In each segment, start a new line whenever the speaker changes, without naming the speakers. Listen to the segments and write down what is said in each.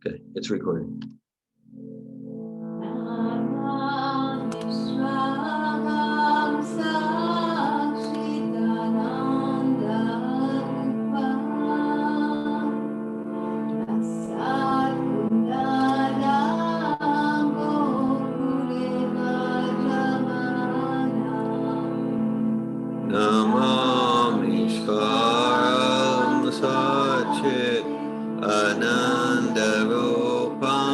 Okay, it's recording. Namamishvaram Sachit Anandarupam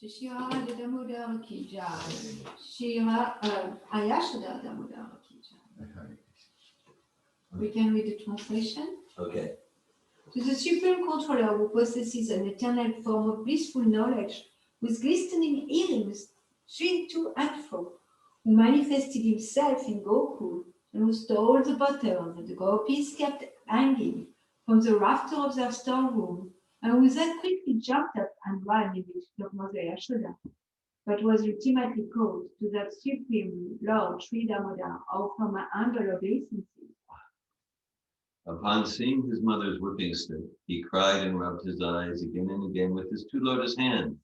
Shishira Damodar ki jai. Shira Ayashoda Damodar ki jai. We can read the translation.
Okay.
To the Supreme Controller who possesses an eternal form of blissful knowledge, with glistening earrings, swing to and fro, who manifested himself in Gokul, and who stole the butter that the gopis kept hanging from the rafter of their storeroom, and who then quickly jumped up and ran in the of Mother Yashoda, but was ultimately called to that Supreme Lord Sri Damodar, offer my humble obeisances.
Upon seeing his mother's whipping stick, he cried and rubbed his eyes again and again with his two lotus hands.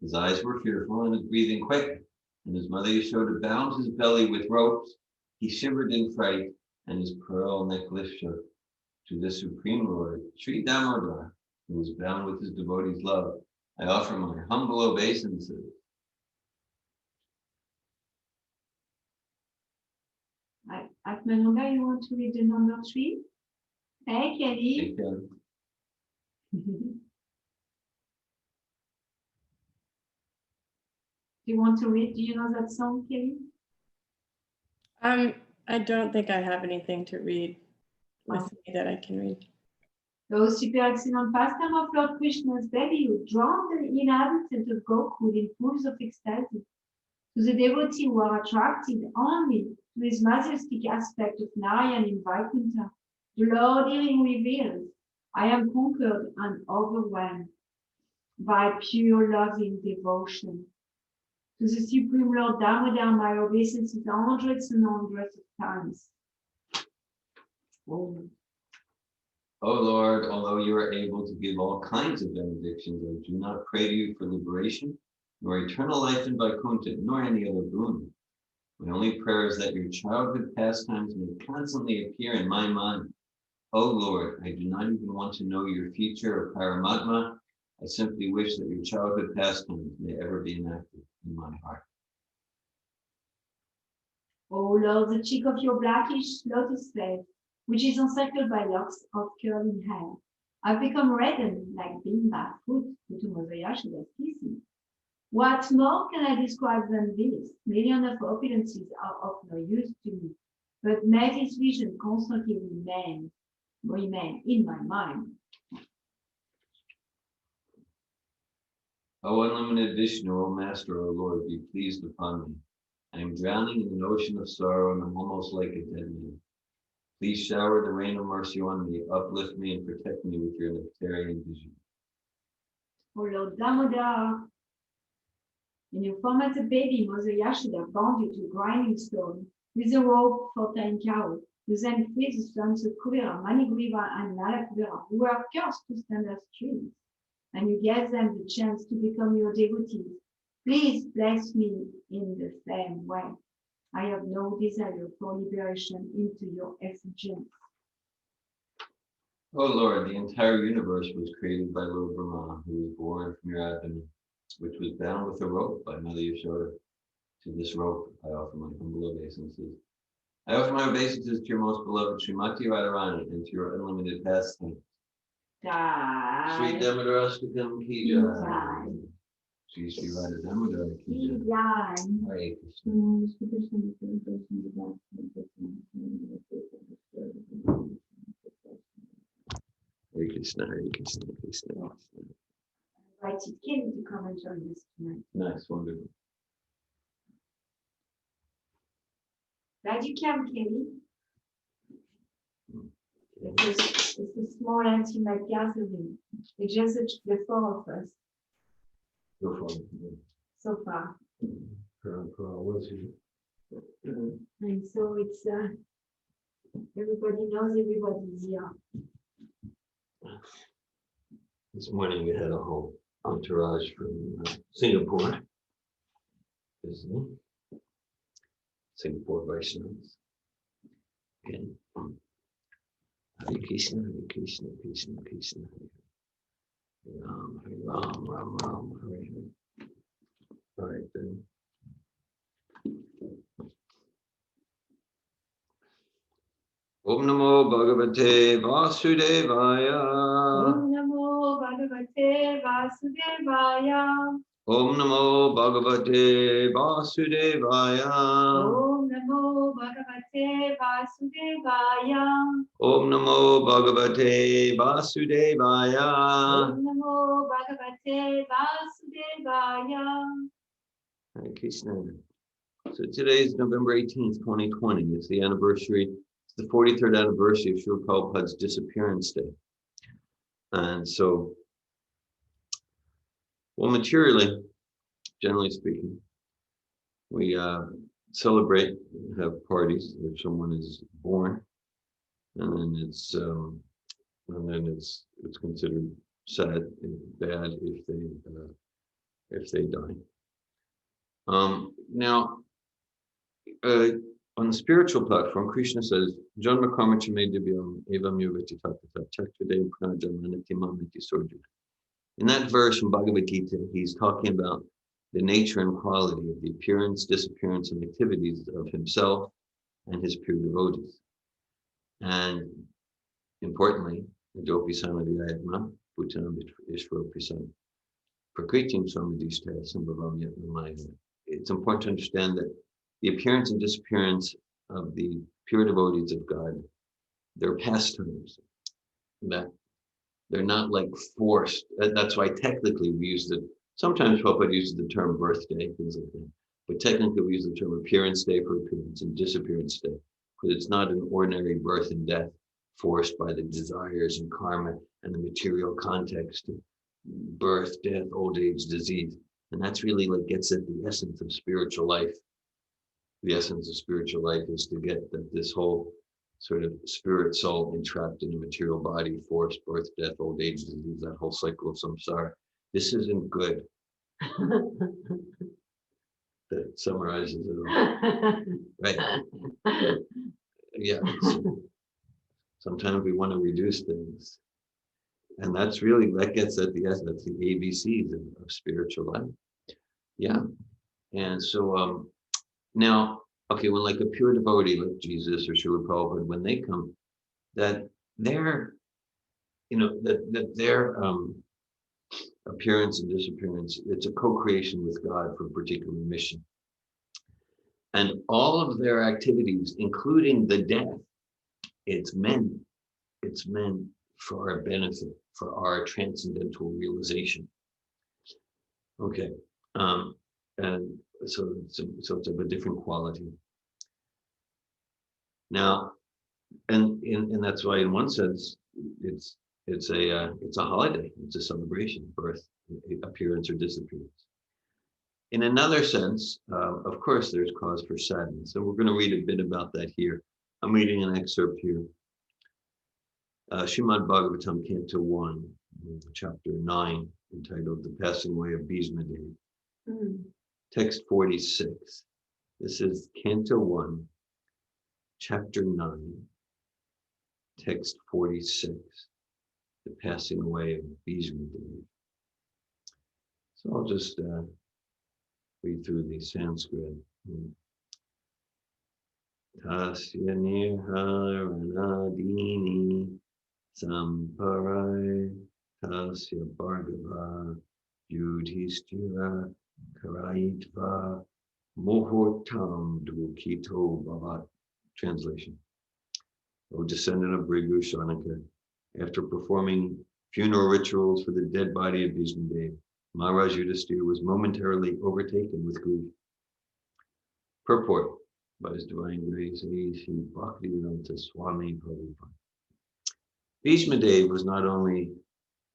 His eyes were fearful and his breathing quick, and his mother Yashoda bound his belly with ropes. He shivered in fright, and his pearl necklace shook. To the Supreme Lord, Sri Damodar, who was bound with his devotee's love, I offer my humble obeisances.
Atmananda, you want to read the number 3? Hey, Kelly. Do you want to read? Do you know that song, Kelly?
I don't think I have anything to read with me that I can read.
Those super excellent pastime of Lord Krishna's baby who drowned the inhabitants of Gokul in pools of ecstasy. To the devotee who are attracted only to his majestic aspect of Narayan in Vaikuntha, the Lord hearing reveals, I am conquered and overwhelmed by pure loving devotion. To the Supreme Lord Damodar, my obeisances hundreds and hundreds of times. Oh.
O Lord, although you are able to give all kinds of benedictions, I do not pray to you for liberation, nor eternal life in Vaikuntha, nor any other boon. My only prayer is that your childhood pastimes may constantly appear in my mind. O Lord, I do not even want to know your future or Paramatma. I simply wish that your childhood pastimes may ever be enacted in my heart.
O Lord, the cheek of your blackish lotus head, which is encircled by locks of curling hair, I've become reddened like being barefoot to Mother Yashoda's kissing. What more can I describe than this? Millions of opulences are of no use to me, but may this vision constantly remain in my mind.
O unlimited Vishnu, O Master, O Lord, be pleased upon me. I am drowning in an ocean of sorrow and I'm almost like a dead man. Please shower the rain of mercy on me, uplift me and protect me with your nectarian vision.
O Lord Damodar, in your form as a baby, Mother Yashoda bound you to a grinding stone with a rope for tying cow. You then freed the sons of Kuvera, Manigriva, and Nalakuvera, who were cursed to stand as trees, and you gave them the chance to become your devotees. Please bless me in the same way. I have no desire for liberation into your effulgence.
O Lord, the entire universe was created by Lord Brahma, who was born from your abdomen, which was bound with a rope by Mother Yashoda. To this rope, I offer my humble obeisances. I offer my obeisances to your most beloved Srimati Radharani and to your unlimited pastimes. Sri Damodar Astakam ki jai. Sri Radha Damodar ki jai. Hare Krishna. Hare Krishna, Krishna Krishna.
I invited Kim to come and join us tonight.
Nice, wonderful.
Glad you came, Kelly. It's a small intimate gathering. It's just the 4 of us.
So far.
So far.
Pearl was here.
And so it's everybody knows everybody's here.
This morning we had a whole entourage from Singapore. Visiting. Singapore Vaishnavas. And Hare Krishna, Hare Krishna, Krishna Krishna, Hare Ram, Hare Ram, Ram Ram, Hare Hare. All right then. Om Namo Bhagavate Vasudevaya.
Om Namo Bhagavate Vasudevaya.
Om Namo Bhagavate Vasudevaya.
Om Namo Bhagavate Vasudevaya.
Om Namo Bhagavate Vasudevaya.
Om Namo Bhagavate Vasudevaya.
Hare Krishna. So today is November 18th, 2020. It's the anniversary, it's the 43rd anniversary of Srila Prabhupada's Disappearance Day. And so, well, materially, generally speaking, we celebrate, have parties if someone is born, and then it's considered sad and bad if they die. Now, on the spiritual platform, Krishna says, Janma karma chame divyam evam yuvati tatata chaktadev pranajamanati mamati sorjuna. In that verse from Bhagavad Gita, he's talking about the nature and quality of the appearance, disappearance, and activities of himself and his pure devotees. And importantly, Jopi Samadhyayatma, Bhutanam Ishvara Prasan, Prakritim Samadhishta Sambhavam Yatmamaya. It's important to understand that the appearance and disappearance of the pure devotees of God, they're pastimes, that they're not like forced. That's why technically we use sometimes Prabhupada uses the term birthday, things like that. But technically we use the term appearance day for appearance and disappearance day, because it's not an ordinary birth and death forced by the desires and karma and the material context of birth, death, old age, disease. And that's really like gets at the essence of spiritual life. The essence of spiritual life is to get that this whole sort of spirit soul entrapped in a material body, forced birth, death, old age, disease, that whole cycle of samsara. This isn't good. That summarizes it all. Right. Yeah. Sometimes we want to reduce things. And that's really, that gets at the essence, that's the ABCs of spiritual life. Yeah. And so now, okay, when like a pure devotee like Jesus or Srila Prabhupada, when they come, that their, that their appearance and disappearance, it's a co-creation with God for a particular mission. And all of their activities, including the death, it's meant for our benefit, for our transcendental realization. Okay. And so it's of a different quality. Now, and that's why, in one sense, it's a holiday. It's a celebration, birth, appearance, or disappearance. In another sense, of course, there's cause for sadness. So we're going to read a bit about that here. I'm reading an excerpt here. Srimad Bhagavatam, Canto 1, Chapter 9, entitled The Passing Away of Bhishmadev. Text 46. This is Canto 1, Chapter 9, Text 46. The Passing Away of Bhishmadev. So I'll just read through the Sanskrit. Tasya nirharanadini samparai tasya bhargava yudhishthira karayitva muhurtam dukito bhavat. Translation. O descendant of Bhrigu Shanaka, after performing funeral rituals for the dead body of Bhishmadev, Maharaj Yudhisthira was momentarily overtaken with grief. Purport. By His Divine Grace, Sri Bhaktivedanta Swami Prabhupada. Bhishmadev was not only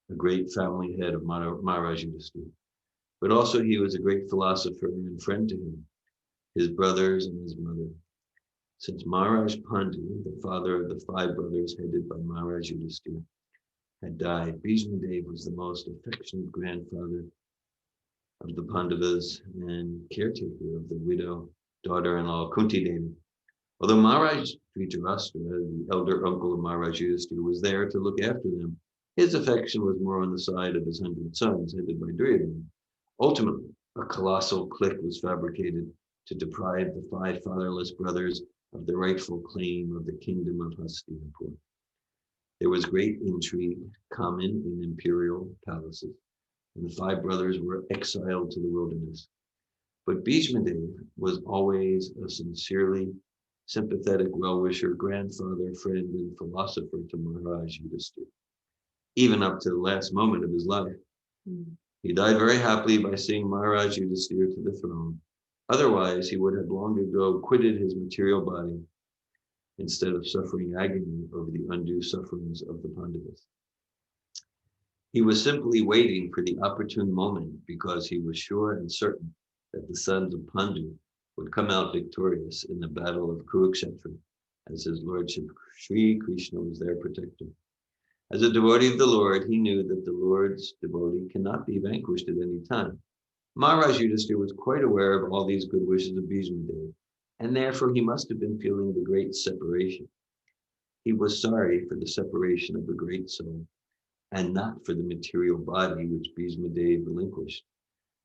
a great family head of Maharaj Yudhisthira, but also he was a great philosopher and friend to him, his brothers and his mother. Since Maharaj Pandu, the father of the 5 brothers headed by Maharaj Yudhisthira, had died, Bhishmadev was the most affectionate grandfather of the Pandavas and caretaker of the widow, daughter-in-law Kunti Devi. Although Maharaj Dhritarashtra, the elder uncle of Maharaj Yudhisthira, was there to look after them, his affection was more on the side of his 100 sons, headed by Duryodhana. Ultimately, a colossal clique was fabricated to deprive the 5 fatherless brothers of the rightful claim of the kingdom of Hastinapur. There was great intrigue common in imperial palaces, and the 5 brothers were exiled to the wilderness. But Bhishmadev was always a sincerely sympathetic well-wisher, grandfather, friend, and philosopher to Maharaj Yudhisthira, even up to the last moment of his life. He died very happily by seeing Maharaj Yudhisthira to the throne. Otherwise, he would have long ago quitted his material body instead of suffering agony over the undue sufferings of the Pandavas. He was simply waiting for the opportune moment because he was sure and certain that the sons of Pandu would come out victorious in the battle of Kurukshetra, as his lordship Sri Krishna was their protector. As a devotee of the Lord, he knew that the Lord's devotee cannot be vanquished at any time. Maharaj Yudhisthira was quite aware of all these good wishes of Bhishmadev, and therefore he must have been feeling the great separation. He was sorry for the separation of the great soul, and not for the material body which Bhishmadev relinquished.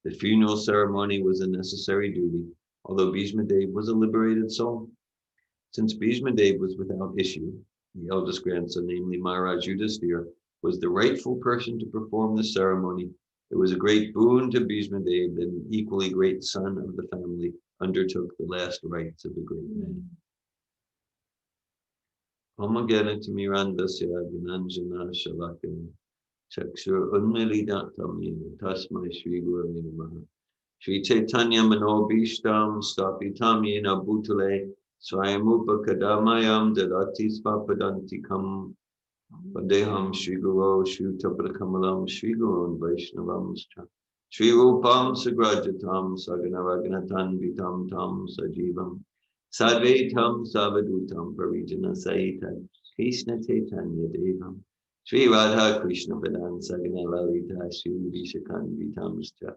The funeral ceremony was a necessary duty, although Bhishmadev was a liberated soul. Since Bhishmadev was without issue, the eldest grandson, namely Maharaj Yudhisthira, was the rightful person to perform the ceremony. It was a great boon to Bhishmadev that an equally great son of the family undertook the last rites of the great man. Homaganatimirandasya Vinanjana Shalakam Chakshur Unmilidatam Tasmai Shri Gurave Namaha Shri Chaitanya Manobhishtam Stapitam Yena Bhutale Swayamupa Kadamayam Dadati Svapadantikam Vandeham Shri Guru Shri Tapakamalam Shri Guru Vaishnavam Shri Rupam Sagrajatam Saganaraganatam Vitam Tam Sajivam Sadvaitam Savadutam Parijana Saitam Krishna Chaitanya Devam Shri Radha Krishna Padan Sagana Lalita Shri Vishakan Vitamscha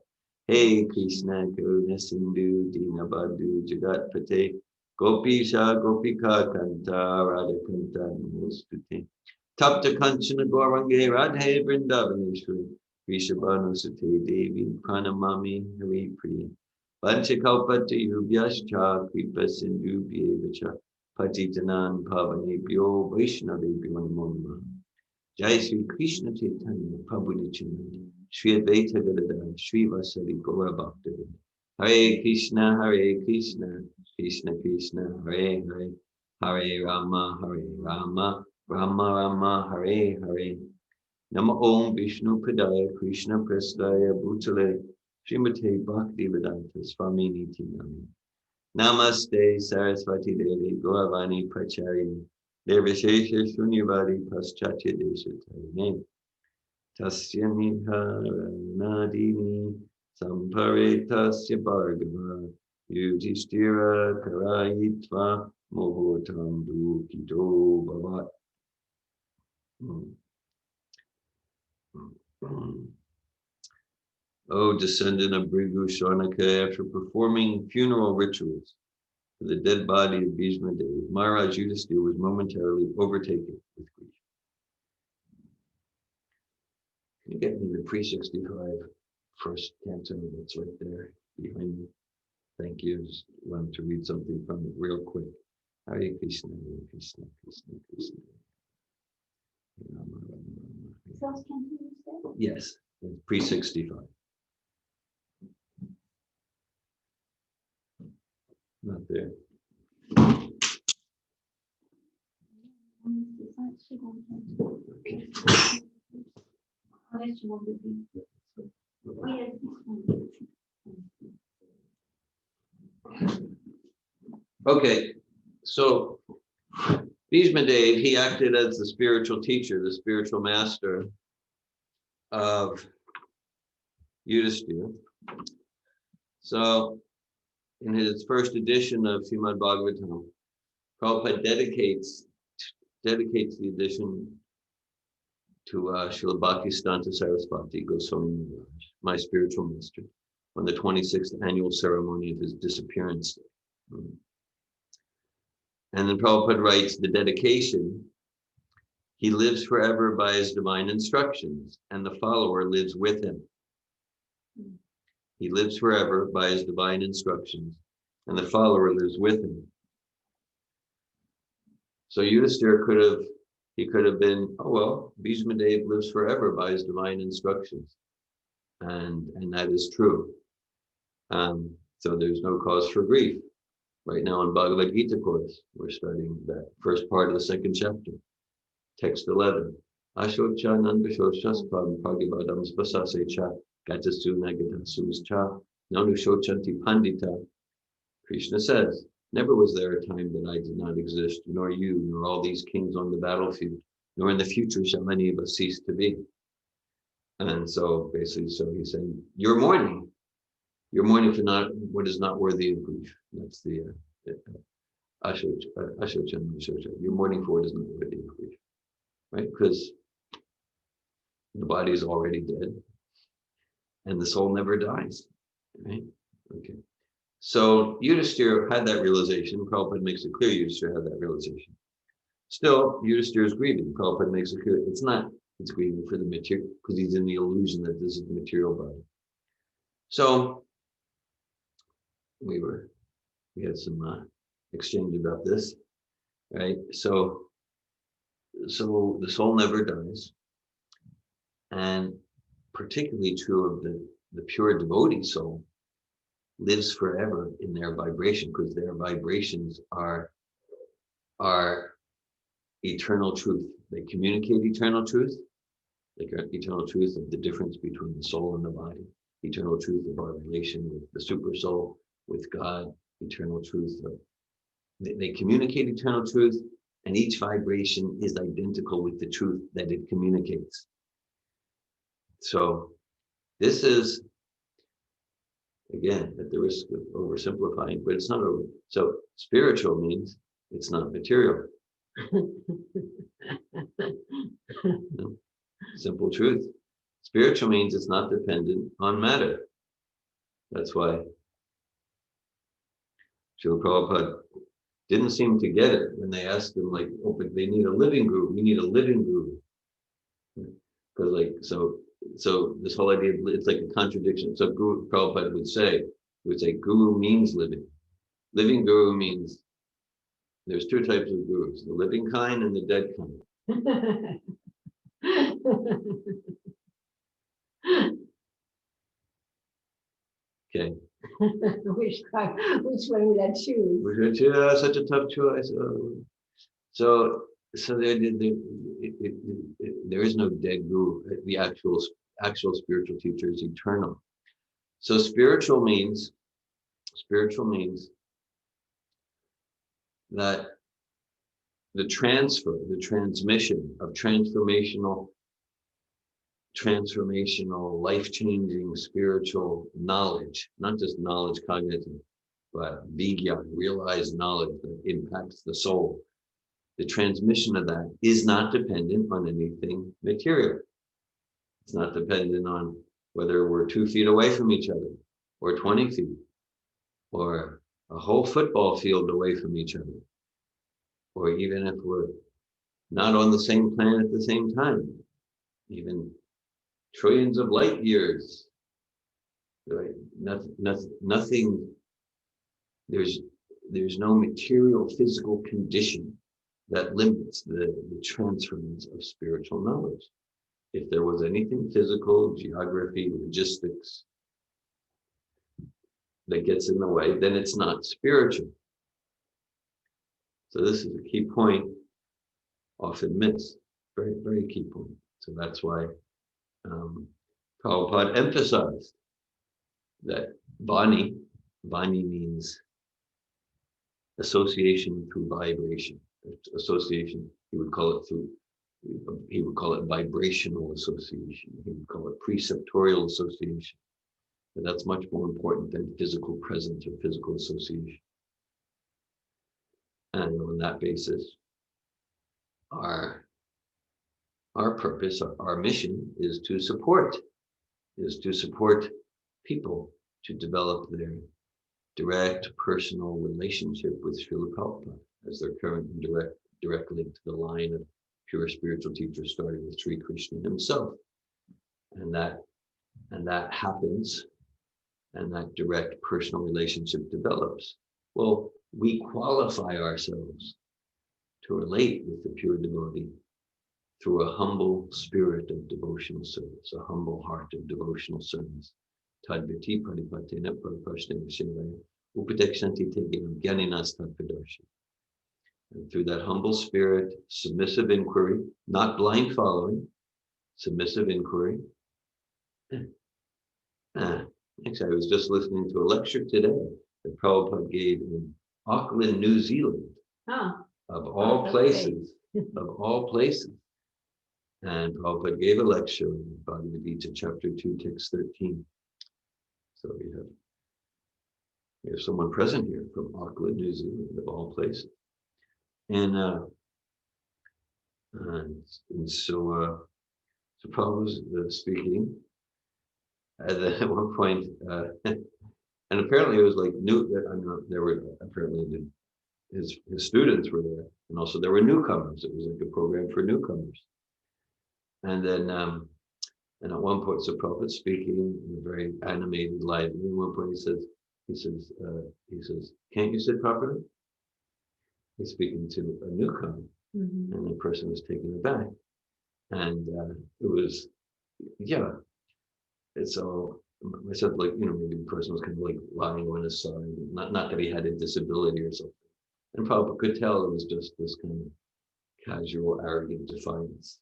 Hey Krishna Karuna Sindhu Dinabadhu Jagat Pate Gopisha Gopika Kanta Radha Kanta Namostute Tapta Kanchana Gaurange Radhe Vrindavaneshwari Vishabhanu Sate Devi Pranamami Hari Priya Panchakalpati Yubhyascha Kripa Sindhu Bhyevacha Patitanan Pavanebhyo Vaishnavebhyo Namo Namaha Jai Sri Krishna Chaitanya Prabhu Nityananda Shri Advaita Gadadhara Shri Vasari Gaura Bhaktivinoda Hare Krishna Krishna Krishna Hare Hare Hare Rama Rama Rama Hare Hare Nama Om Vishnu Padaya Krishna Prasthaya Bhutale Srimate Bhakti Vedanta Swami Niti Nami Namaste Saraswati Devi Gauravani Pracharini Devashesha Shunyavadi Paschatya Deshatarine Tasya Nadini Samparetasya Bhargava Yudhishthira Karayitva Mohotam Dukito Bhavat. O descendant of Bhrigu Sharnaka, after performing funeral rituals for the dead body of Bhishmadev, Maharaj Yudhisthira was momentarily overtaken with grief. Can you get me the pre-65 first canto that's right there behind me? Thank you. Just wanted to read something from it real quick. Hare Krishna, Hare Krishna, Krishna Krishna.
First canto, you said?
Yes, pre-65. Not there. Okay.
Unless you want to be. Oh, yes, this one.
Okay, so Bhishmadev, he acted as the spiritual teacher, the spiritual master of Yudhisthira. So in his first edition of Srimad Bhagavatam, Prabhupada dedicates the edition to Srila Bhaktisiddhanta Saraswati Goswami Maharaj, my spiritual master, on the 26th annual ceremony of his disappearance. And then Prabhupada writes the dedication, he lives forever by his divine instructions, and the follower lives with him. He lives forever by his divine instructions, and the follower lives with him. So Yudhisthira could have been, oh well, Bhishmadev lives forever by his divine instructions. and that is true. So there's no cause for grief. Right now in Bhagavad Gita course, we're studying that first part of the second chapter, text 11. Ashocha nandashochaspam pragivadam spasasecha gatasu nagatasus cha nanushocanti pandita. Krishna says, never was there a time that I did not exist, nor you, nor all these kings on the battlefield, nor in the future shall any of us cease to be. And so basically, so he's saying, you're mourning for not what is not worthy of grief. That's the Ashocha. You're mourning for what is not worthy of grief, right? Because the body is already dead, and the soul never dies, right? Okay. So Yudhisthira had that realization. Prabhupada makes it clear Yudhisthira had that realization. Still, Yudhisthira is grieving. Prabhupada makes it clear it's grieving for the material, because he's in the illusion that this is the material body. So we had some exchange about this, right? So the soul never dies, and particularly true of the pure devotee soul, lives forever in their vibration, because their vibrations are eternal truth. They communicate eternal truth, like eternal truth of the difference between the soul and the body, eternal truth of our relation with the super soul, with God, eternal truth of, they communicate eternal truth, and each vibration is identical with the truth that it communicates. So this is, again, at the risk of oversimplifying, but it's not over. So spiritual means it's not material. No, simple truth. Spiritual means it's not dependent on matter. That's why Srila Prabhupada didn't seem to get it when they asked him, like, oh, but they need a living guru. We need a living guru. Because like, so this whole idea, it's like a contradiction. So Guru Prabhupada would say guru means living. Living guru means there's two types of gurus, the living kind and the dead kind. Okay.
Which one will I choose?
Such a tough choice. So there is no dead guru. The actual spiritual teacher is eternal. So spiritual means that the transmission of transformational, life-changing spiritual knowledge, not just knowledge cognitive, but vigya, realized knowledge that impacts the soul. The transmission of that is not dependent on anything material. It's not dependent on whether we're 2 feet away from each other, or 20 feet, or a whole football field away from each other, or even if we're not on the same planet at the same time, even trillions of light years, right? Nothing, there's no material physical condition that limits the transference of spiritual knowledge. If there was anything physical, geography, logistics, that gets in the way, then it's not spiritual. So this is a key point, often missed, very, very key point. So that's why Prabhupada emphasized that Vani means association through vibration. Association, he would call it vibrational association. He would call it preceptorial association. But that's much more important than physical presence or physical association. And on that basis, our purpose, our mission is to support people to develop their direct personal relationship with Srila Prabhupada as their current and direct link to the line of pure spiritual teachers, starting with Sri Krishna himself. And that happens, and that direct personal relationship develops. Well, we qualify ourselves to relate with the pure devotee through a humble spirit of devotional service, a humble heart of devotional service. Tadviti pradipatena praprashnena shivaya upadekshanti teginam gyaninas tadvidarshi. And through that humble spirit, submissive inquiry, not blind following, submissive inquiry. Actually, I was just listening to a lecture today that Prabhupada gave in Auckland, New Zealand, of all places, of all places. And Prabhupada gave a lecture in Bhagavad Gita, chapter 2, text 13. So we have someone present here from Auckland, New Zealand, of all places. And so Prabhupada was speaking, and then at one point, and apparently it was like new. I mean, there were apparently his students were there, and also there were newcomers. It was like a program for newcomers. And then, and at one point, so Prabhupada speaking in a very animated, lively. At one point, he says, "Can't you sit properly?" He's speaking to a newcomer, and the person was taken aback, and it was, yeah. It's all. I said, like, maybe the person was kind of like lying on his side, not that he had a disability or something. And Prabhupada could tell it was just this kind of casual, arrogant defiance.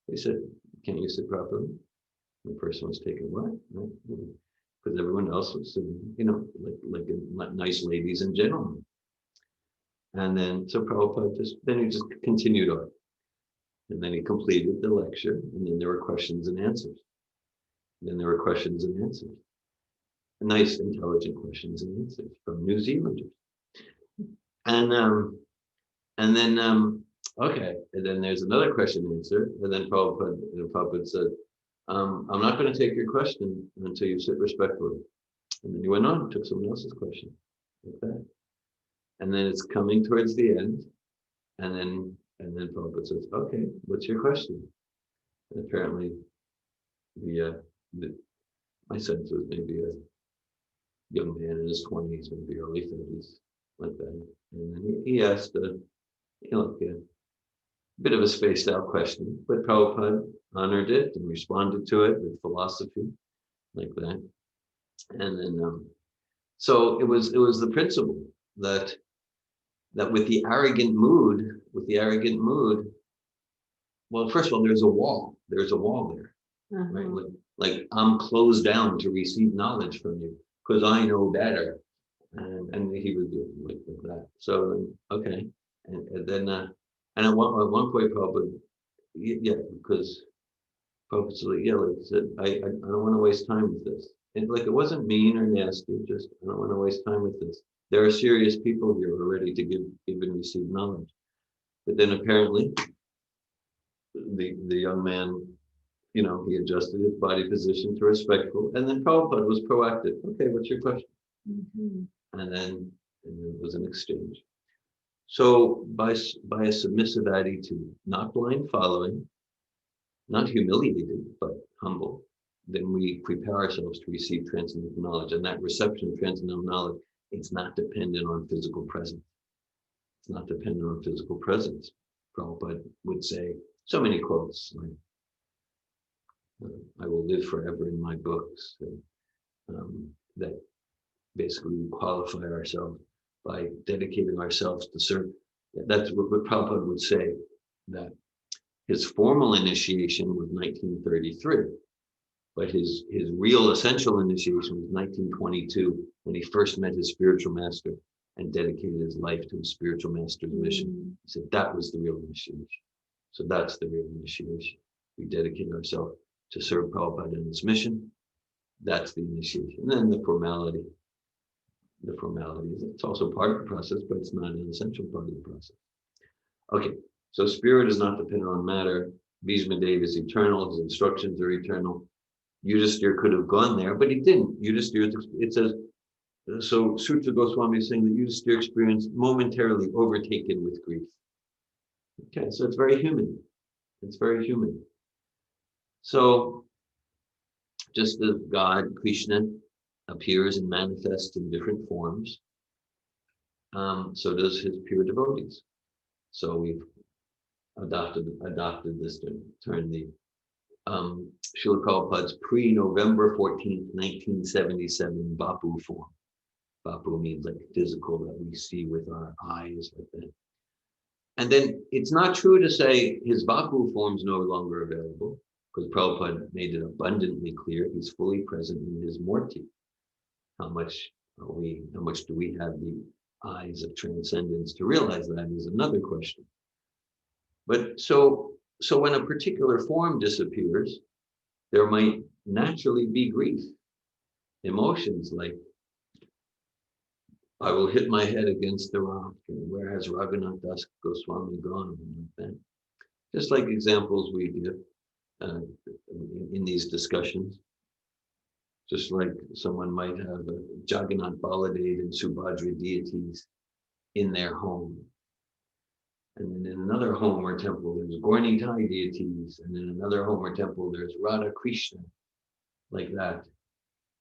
He said, "Can't you sit properly?" And the person was taken, "What?" Because everyone else was sitting, like nice ladies and gentlemen. And then, so Prabhupada he just continued on. And then he completed the lecture, and then there were questions and answers. And then there were questions and answers. Nice, intelligent questions and answers from New Zealanders. And then okay, and then there's another question and answer, and then Prabhupada said, "I'm not going to take your question until you sit respectfully." And then he went on, took someone else's question, like that. And then it's coming towards the end, and then Prabhupada says, "Okay, what's your question?" And apparently, my sense was maybe a young man in his 20s, maybe early 30s, like that. And then he asked a bit of a spaced out question, but Prabhupada honored it and responded to it with philosophy, like that. And then, so it was the principle that with the arrogant mood, well, first of all, there's a wall there, right? Like I'm closed down to receive knowledge from you because I know better. And he would do it like that. So, okay. And then, and at one point, Prabhupada, because Prabhupada said, like I said, I don't want to waste time with this. And like, it wasn't mean or nasty, just, I don't want to waste time with this. There are serious people here who are ready to give and receive knowledge. But then apparently, the young man, he adjusted his body position to respectful. And then Prabhupada was proactive. "Okay, what's your question?" And then it was an exchange. So by a submissive attitude, not blind following, not humiliated, but humble, then we prepare ourselves to receive transcendental knowledge. And that reception of transcendental knowledge, it's not dependent on physical presence. It's not dependent on physical presence. Prabhupada would say so many quotes like, "I will live forever in my books," that basically we qualify ourselves by dedicating ourselves to serve. That's what Prabhupada would say, that his formal initiation was 1933, but his real essential initiation was 1922, when he first met his spiritual master and dedicated his life to his spiritual master's mission. He said that was the real initiation. So that's the real initiation. We dedicate ourselves to serve Prabhupada in his mission. That's the initiation. And then the formalities, it's also part of the process, but it's not an essential part of the process. Okay, so spirit is not dependent on matter. Bhishmadev is eternal, his instructions are eternal. Yudhisthira could have gone there, but he didn't. Yudhisthira, it says, so Sutra Goswami is saying that Yudhisthira experienced momentarily overtaken with grief. Okay, so it's very human. It's very human. So just as God, Krishna, appears and manifests in different forms, so does his pure devotees. So adopted this to turn the Srila Prabhupada's pre-November 14th, 1977 Bapu form. Bapu means like physical that we see with our eyes like that. And then it's not true to say his Bapu form is no longer available, because Prabhupada made it abundantly clear he's fully present in his Murti. How much do we have the eyes of transcendence to realize that is another question. But so when a particular form disappears, there might naturally be grief, emotions like, I will hit my head against the rock, and where has Raghunath Das Goswami gone? And like that. Just like examples we give in these discussions. Just like someone might have a Jagannath Baladev and Subhadra deities in their home. And then in another home or temple, there's Gaurnitai deities. And in another home or temple, there's Radha Krishna, like that.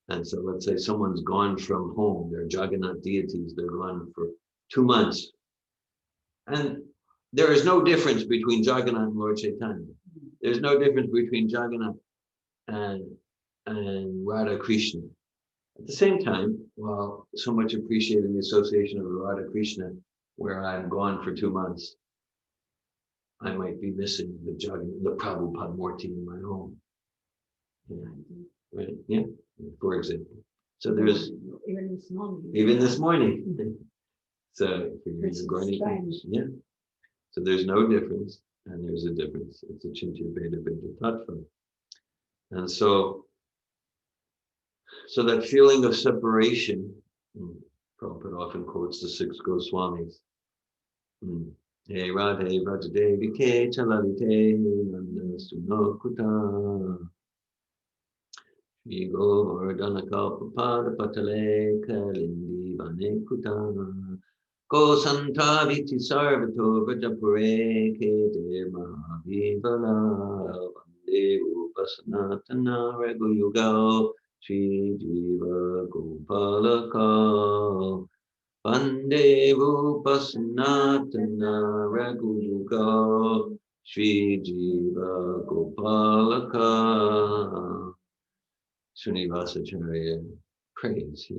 And so let's say someone's gone from home, they're Jagannath deities, they're gone for 2 months. And there is no difference between Jagannath and Lord Chaitanya. There's no difference between Jagannath and Radha Krishna. At the same time, while so much appreciating the association of Radha Krishna, where I'm gone for 2 months, I might be missing the Prabhupada Murti in my home. Yeah. Right? Yeah, for example. So there's even this morning. So for you, yeah. So there's no difference, and there's a difference. It's a Chincha Veda Veda Tattva. And so that feeling of separation, Prabhupada often quotes the 6 Goswamis. Hey Radhe Vrajadevi Ke Chalalite Nanda Sunokuta Shri Govardhana Kalpapada Patale Kalindi Vanekuta Ko Santa Viti Sarvato Vrajapure Kete Mahavivala Vande Upasanatana Raguyugal Shri Jiva Gopalaka Vande Upasanatana Raguyugal Shri Jiva Gopalaka. Srinivasacharya prays, he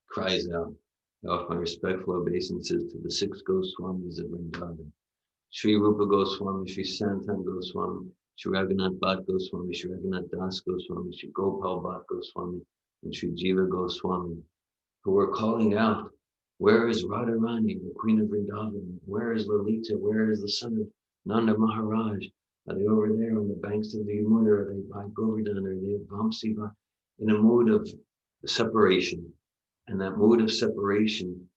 cries out, I offer my respectful obeisances to the 6 Goswamis of Vrindavan. Sri Rupa Goswami, Sri Sanatan Goswami, Sri Raghunath Bhatt Goswami, Sri Raghunath Das Goswami, Sri Gopal Bhatt Goswami, and Sri Jiva Goswami, who are calling out, where is Radharani, the Queen of Vrindavan? Where is Lalita? Where is the son of Nanda Maharaj? Are they over there on the banks of the Yamuna? Are they by Govardhan? Are they at Vamsiva? In a mood of separation. And that mood of separation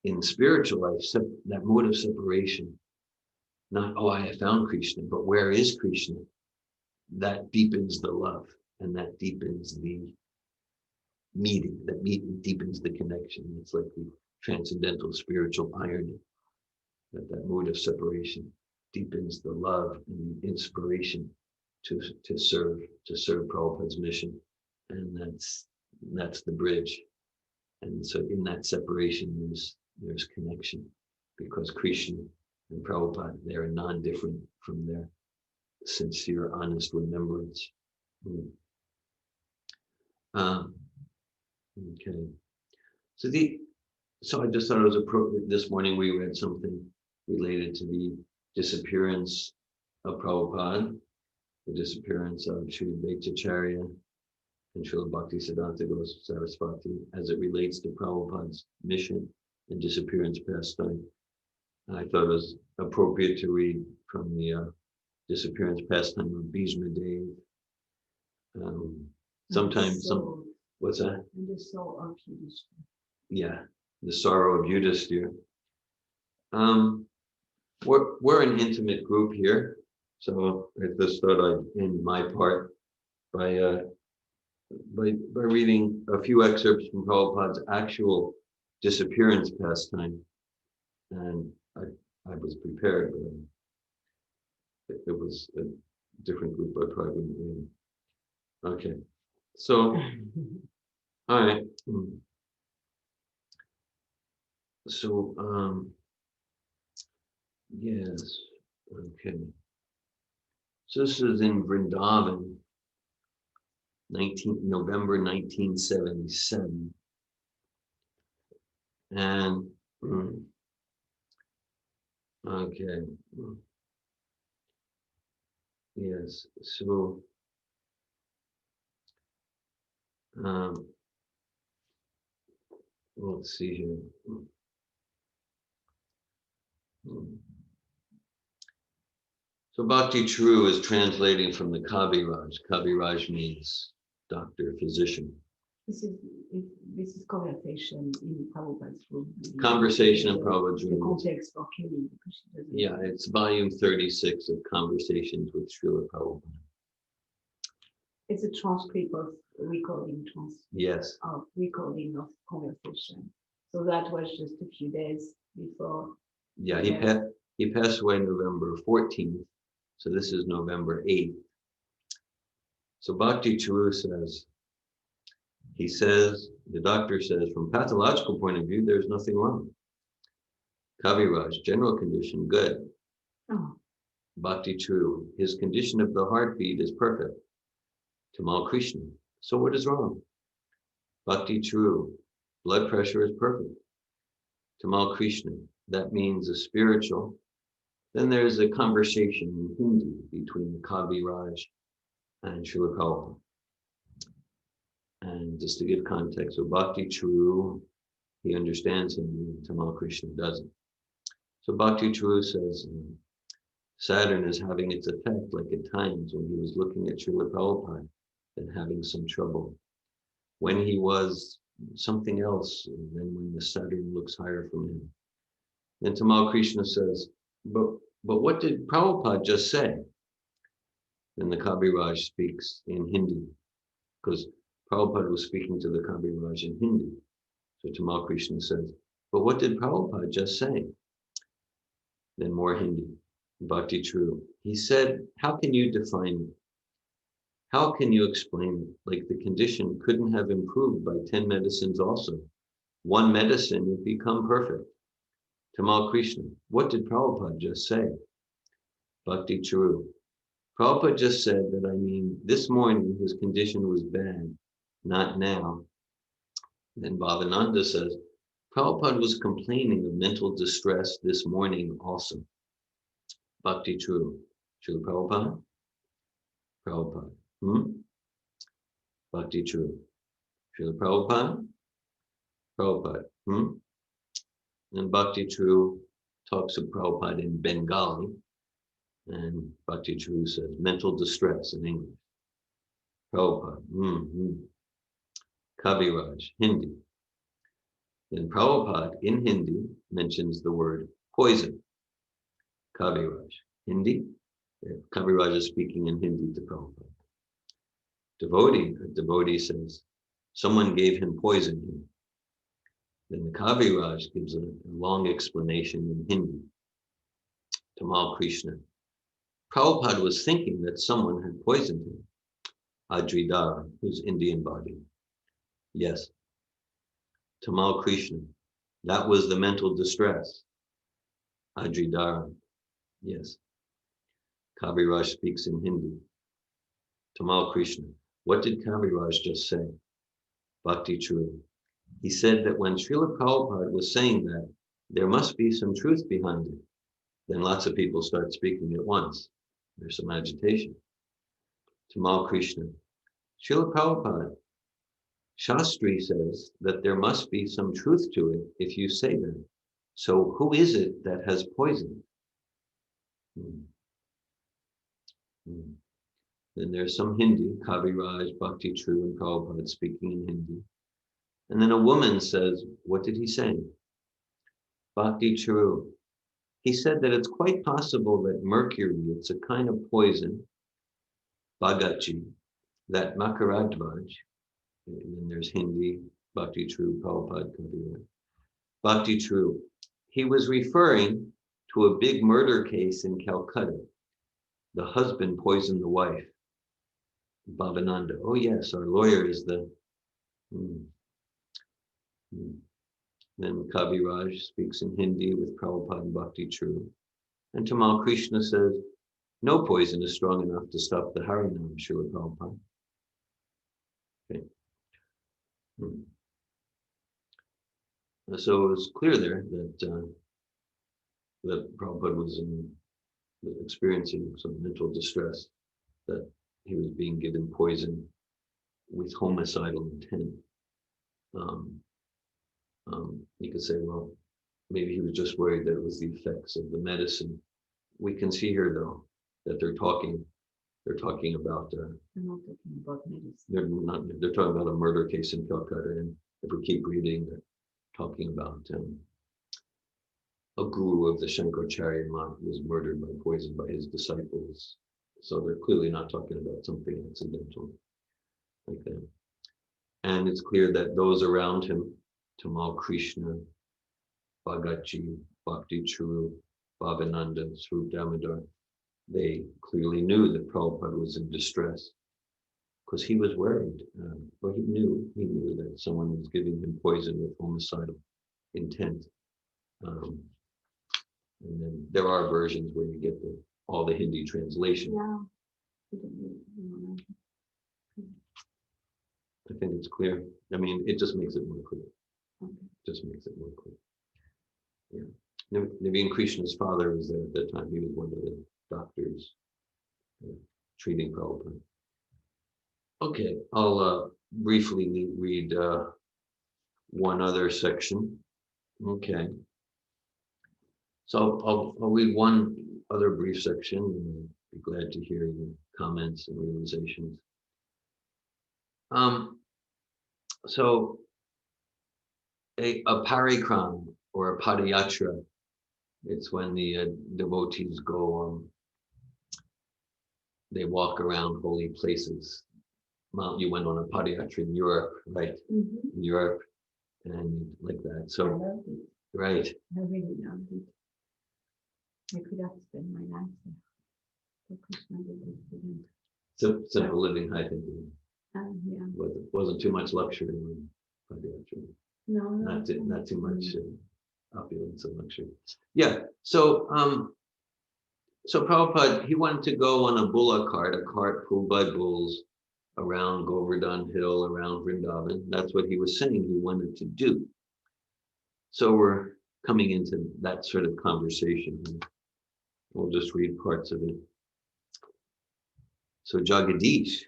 in spiritual life, that mood of separation, not, oh, I have found Krishna, but where is Krishna? That deepens the love, and that deepens the meeting, deepens the connection. It's like the transcendental spiritual irony, that mood of separation deepens the love and the inspiration to serve Prabhupada's mission. And that's the bridge. And so in that separation, there's connection, because Krishna and Prabhupada, they're non-different from their sincere, honest remembrance. Okay. So I just thought it was appropriate. This morning we read something related to the disappearance of Prabhupada, the disappearance of Sri Bhattacharya and Srila Bhaktisiddhanta Saraswati as it relates to Prabhupada's mission and disappearance pastime. And I thought it was appropriate to read from the disappearance pastime of Bhishma Dev. Sometimes what's that?
And the soul of Yudhishthira.
Yeah, the sorrow of Yudhishthira. We're an intimate group here, so I just thought I'd end my part by reading a few excerpts from Prabhupada's actual disappearance pastime. And I was prepared, but it was a different group I probably wouldn't read. Okay, so, all right. So, yes, Okay. So this is in Vrindavan, November 1977. And okay. Yes. So let's see here. So Bhakti True is translating from the Kaviraj. Kaviraj means doctor, physician.
This is conversation in Prabhupada's room.
Conversation in Prabhupada's
The
room.
context for Kelly, because she doesn't.
Yeah, it's volume 36 of Conversations with Srila Prabhupada.
It's a transcript of recording
Yes.
of recording of conversation. So that was just a few days before.
Yeah, he passed away November 14th. So this is November 8th. So Bhakti Charu says, the doctor says, from pathological point of view, there's nothing wrong. Kaviraj, general condition, good.
Oh.
Bhakti Charu, his condition of the heartbeat is perfect. Tamal Krishna, so what is wrong? Bhakti Charu, blood pressure is perfect. Tamal Krishna, that means a spiritual. Then there's a conversation in Hindi between the Kaviraj and Srila Prabhupada. And just to give context, so Bhakti Charu, he understands Hindi, Tamal Krishna doesn't. So Bhakti Charu says, Saturn is having its effect, like at times when he was looking at Srila Prabhupada and having some trouble. When he was something else, and then when the Saturn looks higher from him. Then Tamal Krishna says, but what did Prabhupada just say? Then the Kaviraj speaks in Hindi, because Prabhupada was speaking to the Kaviraj in Hindi. So Tamal Krishna says, but what did Prabhupada just say? Then more Hindi. Bhakti True. He said, how can you define it? How can you explain it? Like the condition couldn't have improved by 10 medicines also. One medicine would become perfect. Tamal Krishna. What did Prabhupada just say? Bhakti True. Prabhupada just said that, this morning his condition was bad, not now. Then Bhavananda says, Prabhupada was complaining of mental distress this morning also. Bhakti True. Srila Prabhupada? Prabhupada. Bhakti True. Srila Prabhupada? Prabhupada. And Bhakti True talks of Prabhupada in Bengali. And Bhakti True says mental distress in English. Prabhupada. Kaviraj, Hindi. Then Prabhupada in Hindi mentions the word poison. Kaviraj. Hindi. Kaviraj is speaking in Hindi to Prabhupada. A devotee says, someone gave him poison here. Then the Kaviraj gives a long explanation in Hindi. Tamal Krishna. Prabhupada was thinking that someone had poisoned him. Adridara, who's Indian body. Yes. Tamal Krishna. That was the mental distress. Adridara. Yes. Kaviraj speaks in Hindi. Tamal Krishna. What did Kaviraj just say? Bhakti True. He said that when Srila Prabhupada was saying that, there must be some truth behind it. Then lots of people start speaking at once. There's some agitation. Tamal Krishna. Srila Prabhupada, Shastri says that there must be some truth to it if you say that. So who is it that has poisoned? Then there's some Hindi, Kaviraj, Bhakti True, and Prabhupada speaking in Hindi. And then a woman says, what did he say? Bhakti True. He said that it's quite possible that mercury, it's a kind of poison, Bhagachi, that Makaradvaj, and then there's Hindi, Bhakti True, Prabhupada, Kaviraj. Bhakti True. He was referring to a big murder case in Calcutta. The husband poisoned the wife. Bhavananda. Oh yes, our lawyer is the. Then Kaviraj speaks in Hindi with Prabhupada and Bhakti True. And Tamal Krishna says, no poison is strong enough to stop the Harinam, Srila Prabhupada. Okay. So it was clear there that Prabhupada was experiencing some mental distress, that he was being given poison with homicidal intent. You could say, well, maybe he was just worried that it was the effects of the medicine. We can see here, though, that they're talking about
I'm not talking about medicine.
they're talking about a murder case in Calcutta, and if we keep reading, they're talking about a guru of the Shankaracharya Math who was murdered by poison by his disciples. So they're clearly not talking about something accidental like that. And it's clear that those around him, Tamal Krishna, Bhagatji, Bhakti Churu, Bhavananda, Swarup Damodar, they clearly knew that Prabhupada was in distress because he was worried. But he knew that someone was giving him poison with homicidal intent. And then there are versions where you get all the Hindi translation.
Yeah.
I think it's clear. I mean, it just makes it more clear.
Okay.
Just makes it more clear. Yeah. Naveen Krishna's father was there at that time. He was one of the doctors treating Prabhupada. Okay, I'll briefly read one other section. Okay. So I'll read one other brief section, and I'd be glad to hear your comments and realizations. So a parikram or a padayatra, it's when the devotees go, they walk around holy places. Well, you went on a padayatra in Europe, right?
Mm-hmm.
In Europe, and like that. So,
I loved it.
right.
I really loved it. I could have spent my life there. So Krishna did it.
Simple living, I think.
Yeah.
Wasn't too much luxury in padayatra.
No,
Not too much opulence and luxury. Yeah. So Prabhupada, he wanted to go on a bullock cart, a cart pulled by bulls, around Govardhan Hill, around Vrindavan. That's what he was saying he wanted to do. So we're coming into that sort of conversation. We'll just read parts of it. So Jagadish,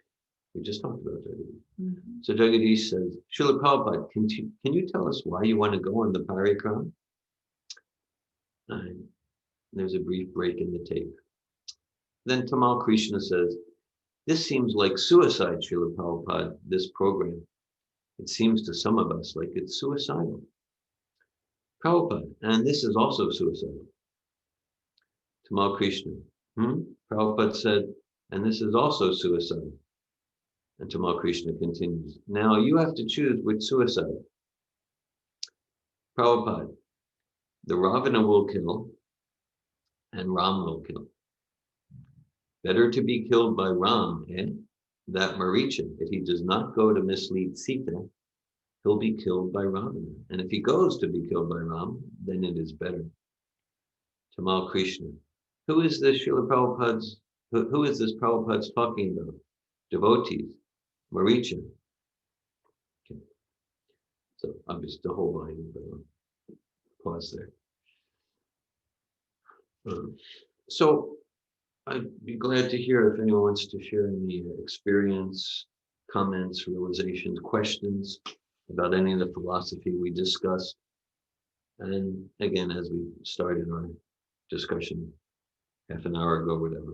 we just talked about Jagadish.
Mm-hmm.
So Jagadish says, Srila Prabhupada, can you tell us why you want to go on the parikram? And there's a brief break in the tape. Then Tamal Krishna says, this seems like suicide, Srila Prabhupada, this program. It seems to some of us like it's suicidal. Prabhupada, and this is also suicidal. Tamal Krishna, Prabhupada said, and this is also suicide. And Tamal Krishna continues, now you have to choose which suicide. Prabhupada, the Ravana will kill and Ram will kill. Better to be killed by Ram, that Maricha, if he does not go to mislead Sita, he'll be killed by Ravana. And if he goes to be killed by Ram, then it is better. Tamal Krishna, who is this Srila Prabhupada's, who is this Prabhupada's talking about? Devotees, Maricha. Okay. So obviously the whole line, but I'll pause there. So I'd be glad to hear if anyone wants to share any experience, comments, realizations, questions about any of the philosophy we discussed. And again, as we started our discussion half an hour ago, whatever,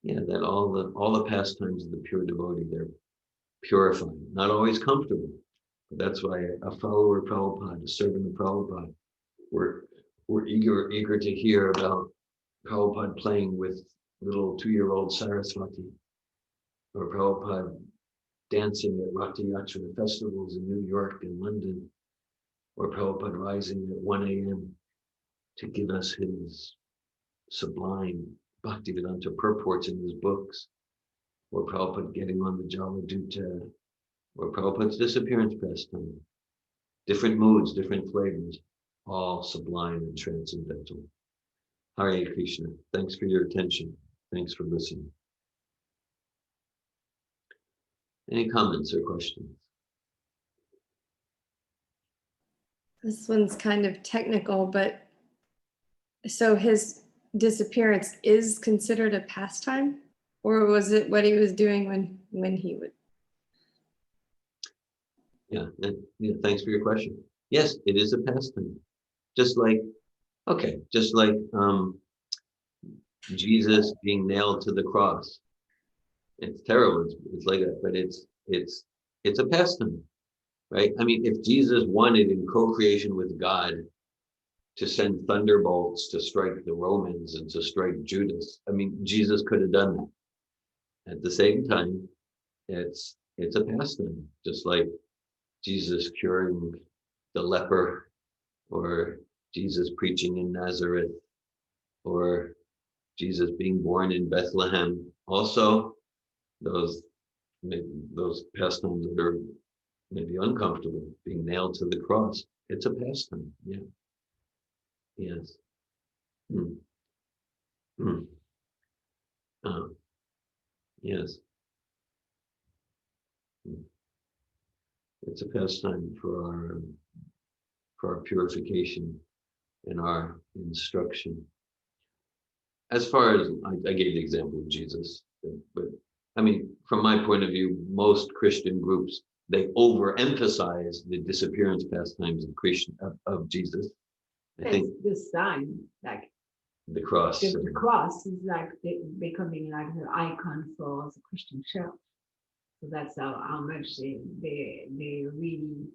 yeah, that all the pastimes of the pure devotee, they're purifying, not always comfortable. But that's why a follower of Prabhupada, a servant of Prabhupada, we're eager to hear about Prabhupada playing with little 2-year-old Saraswati, or Prabhupada dancing at Ratha Yatra festivals in New York and London, or Prabhupada rising at 1 a.m. to give us his sublime Bhaktivedanta purports in his books, or Prabhupada getting on the Jaladuta, or Prabhupada's disappearance pastime. Different moods, different flavors, all sublime and transcendental. Hare Krishna. Thanks for your attention. Thanks for listening. Any comments or questions?
This one's kind of technical, but so his disappearance is considered a pastime, or was it what he was doing when he would?
Yeah, thanks for your question. Yes, it is a pastime. Just like Jesus being nailed to the cross. It's terrible. It's like that, but it's a pastime, right? I mean, if Jesus wanted in co-creation with God to send thunderbolts to strike the Romans and to strike Judas, I mean, Jesus could have done that. At the same time, it's a pastime, just like Jesus curing the leper, or Jesus preaching in Nazareth, or Jesus being born in Bethlehem. Also, those pastimes that are maybe uncomfortable, being nailed to the cross. It's a pastime. Yeah. Yes. Mm. Mm. Yes. Mm. It's a pastime for our purification and our instruction. As far as I gave the example of Jesus, but I mean, from my point of view, most Christian groups, they overemphasize the disappearance pastimes of Jesus. I think
the sign, like
the cross.
the cross is like becoming like the icon for the Christian church. So that's how much they really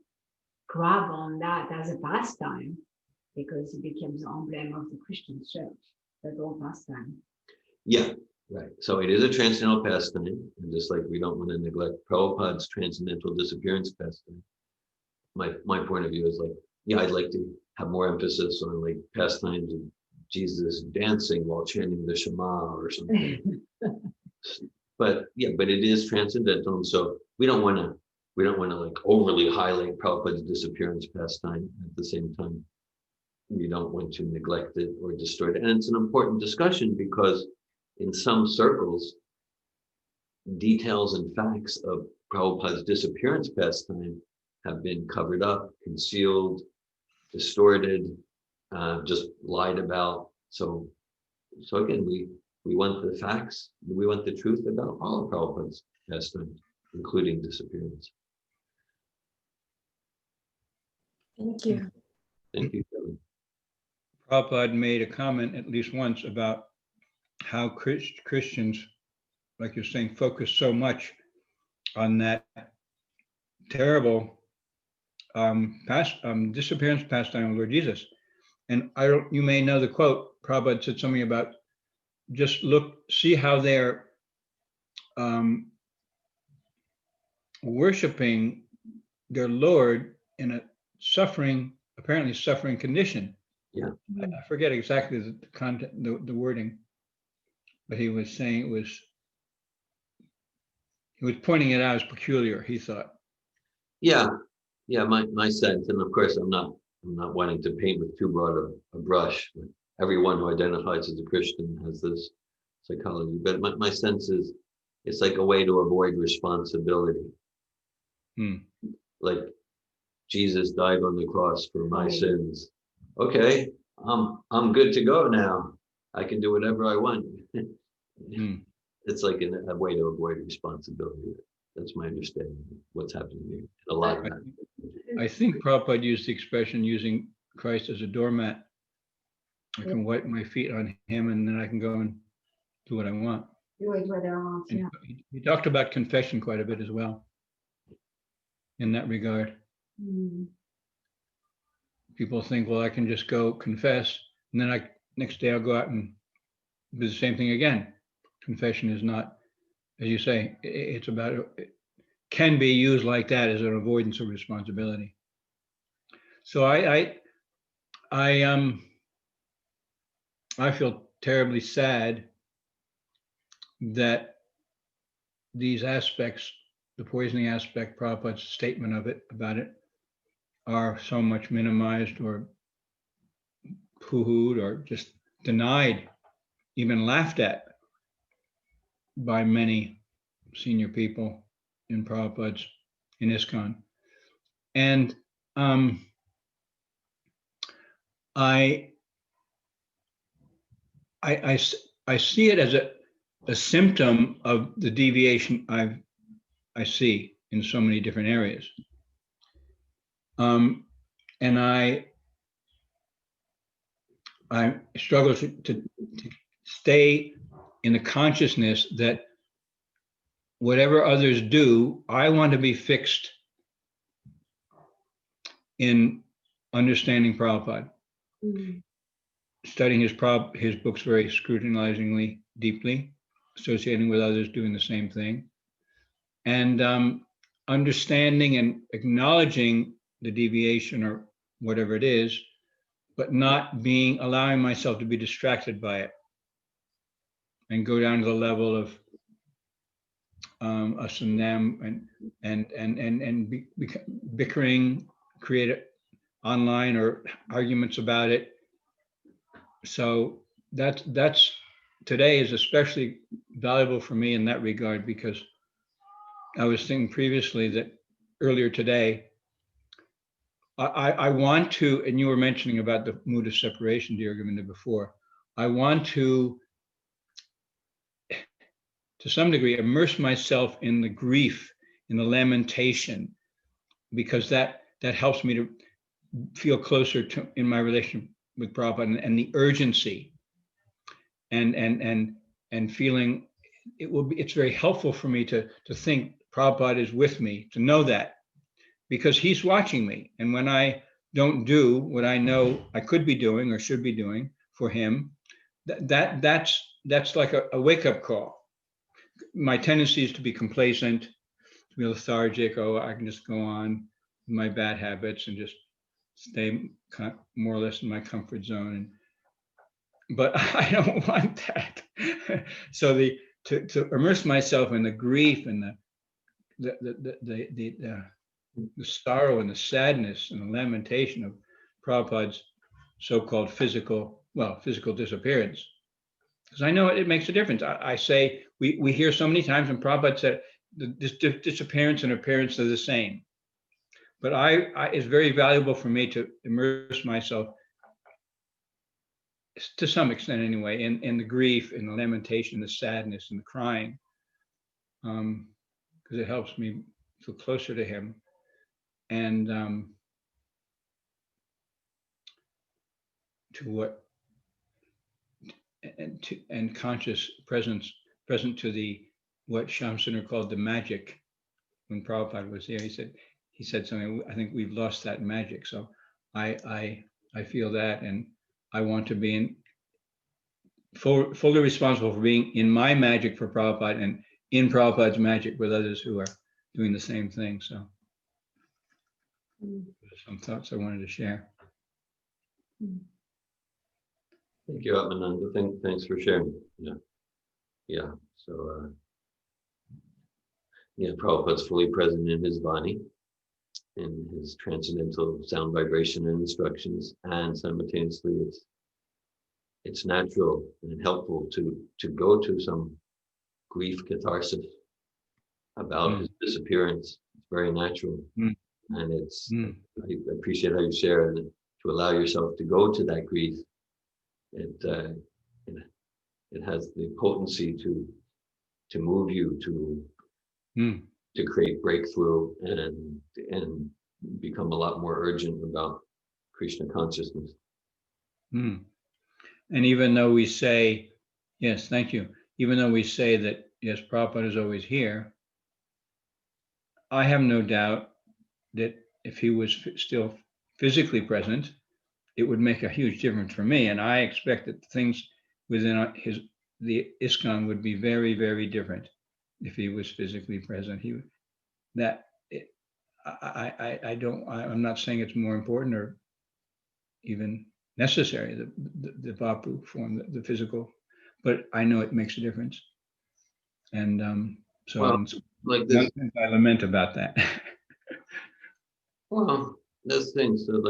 grab on that as a pastime, because it becomes the emblem of the Christian church. That whole pastime.
Yeah, right. So it is a transcendental pastime, and just like we don't want to neglect Prabhupada's transcendental disappearance pastime. My point of view is like, yeah, I'd like to have more emphasis on like pastimes of Jesus dancing while chanting the Shema or something. But it is transcendental, and so we don't want to like overly highlight Prabhupada's disappearance pastime. At the same time, we don't want to neglect it or destroy it. And it's an important discussion because in some circles, details and facts of Prabhupada's disappearance pastime have been covered up, concealed, distorted, just lied about. So again, we want the facts, we want the truth about all of Prabhupada's pastimes, including disappearance.
Thank you.
Thank you, Kevin.
Prabhupada made a comment at least once about how Christians, like you're saying, focus so much on that terrible disappearance pastime of Lord Jesus. And you may know the quote. Prabhupada said something about just see how they're worshiping their Lord in a apparently suffering condition.
Yeah.
I forget exactly the content, the wording, but he was saying he was pointing it out as peculiar, he thought.
Yeah, my sense, and of course I'm not wanting to paint with too broad a brush. Everyone who identifies as a Christian has this psychology, but my sense is it's like a way to avoid responsibility. Like Jesus died on the cross for my sins. Okay, I'm good to go now. I can do whatever I want. It's like a way to avoid responsibility. That's my understanding of what's happening here. A lot of that.
I think Prabhupada used the expression using Christ as a doormat. I can wipe my feet on him and then I can go and do what I want. He talked about confession quite a bit as well in that regard. People think, well, I can just go confess and then next day I'll go out and do the same thing again. Confession is not, as you say, it's about, it can be used like that as an avoidance of responsibility. So I feel terribly sad that these aspects, the poisoning aspect, Prabhupada's statement about it, are so much minimized or poo-hooed or just denied, even laughed at by many senior people in Prabhupada's, in ISKCON. And I see it as a symptom of the deviation I see in so many different areas. And I struggle to stay in the consciousness that whatever others do, I want to be fixed in understanding Prabhupada, studying his books very scrutinizingly, deeply, associating with others doing the same thing, and understanding and acknowledging the deviation or whatever it is, but not allowing myself to be distracted by it and go down to the level of us and them and bickering, create online or arguments about it. So that's today is especially valuable for me in that regard, because I was thinking previously that earlier today, I want to, and you were mentioning about the mood of separation, dear Govinda, before. I want to some degree, immerse myself in the grief, in the lamentation, because that helps me to feel closer to in my relationship with Prabhupada, and the urgency, and feeling it's very helpful for me to think Prabhupada is with me, to know that, because he's watching me. And when I don't do what I know I could be doing or should be doing for him, that's like a wake-up call. My tendency is to be complacent, to be lethargic. Oh, I can just go on with my bad habits and just stay more or less in my comfort zone. But I don't want that. So to immerse myself in the grief and the sorrow and the sadness and the lamentation of Prabhupada's so-called physical disappearance. Because I know it makes a difference. I say, we hear so many times when Prabhupada said this disappearance and appearance are the same. But it's very valuable for me to immerse myself, to some extent anyway, in the grief, in the lamentation, the sadness, and the crying, because it helps me feel closer to him, and to what and conscious present to the what Shamsundar called the magic. When Prabhupada was here, he said something. I think we've lost that magic. So I feel that, and I want to be fully responsible for being in my magic for Prabhupada and in Prabhupada's magic with others who are doing the same thing. So some thoughts I wanted to share.
Thank you, Atmananda. Thanks for sharing. Yeah. So, Prabhupada's fully present in his body, in his transcendental sound vibration and instructions, and simultaneously it's natural and helpful to go to some grief catharsis about his disappearance. It's very natural, and I appreciate how you share, and to allow yourself to go to that grief. It has the potency to move you to create breakthrough and become a lot more urgent about Krishna consciousness.
And even though we say, yes, thank you. Even though we say that, yes, Prabhupada is always here, I have no doubt that if he was still physically present, it would make a huge difference for me. And I expect that things within the ISKCON would be very, very different if he was physically present. I'm not saying it's more important or even necessary, the Vapu form, the physical, but I know it makes a difference. And
Like this,
I lament about that.
well, this thing. So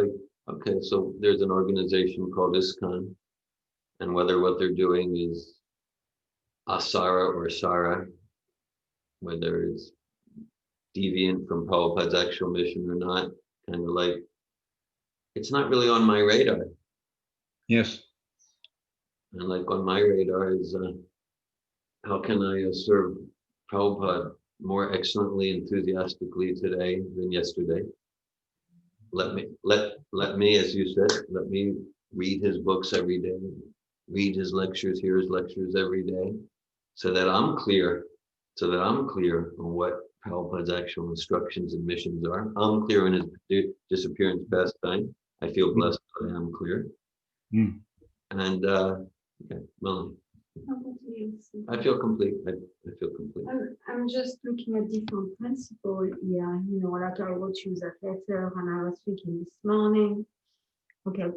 okay, so there's an organization called ISKCON, and whether what they're doing is asara or sara, whether it's deviant from Prabhupada's actual mission or not, kind of like, it's not really on my radar.
Yes.
And like on my radar is, how can I serve Prabhupada more excellently, enthusiastically today than yesterday? Let me, as you said, let me read his books every day, read his lectures, hear his lectures every day, so that I'm clear on what Prabhupada's actual instructions and missions are. I'm clear in his disappearance pastime. I feel blessed that I am clear.
Mm.
And okay, Melanie. I feel complete. I feel complete.
I'm just looking at different principles here. You know, like I wrote you that letter, and I was thinking this morning, okay,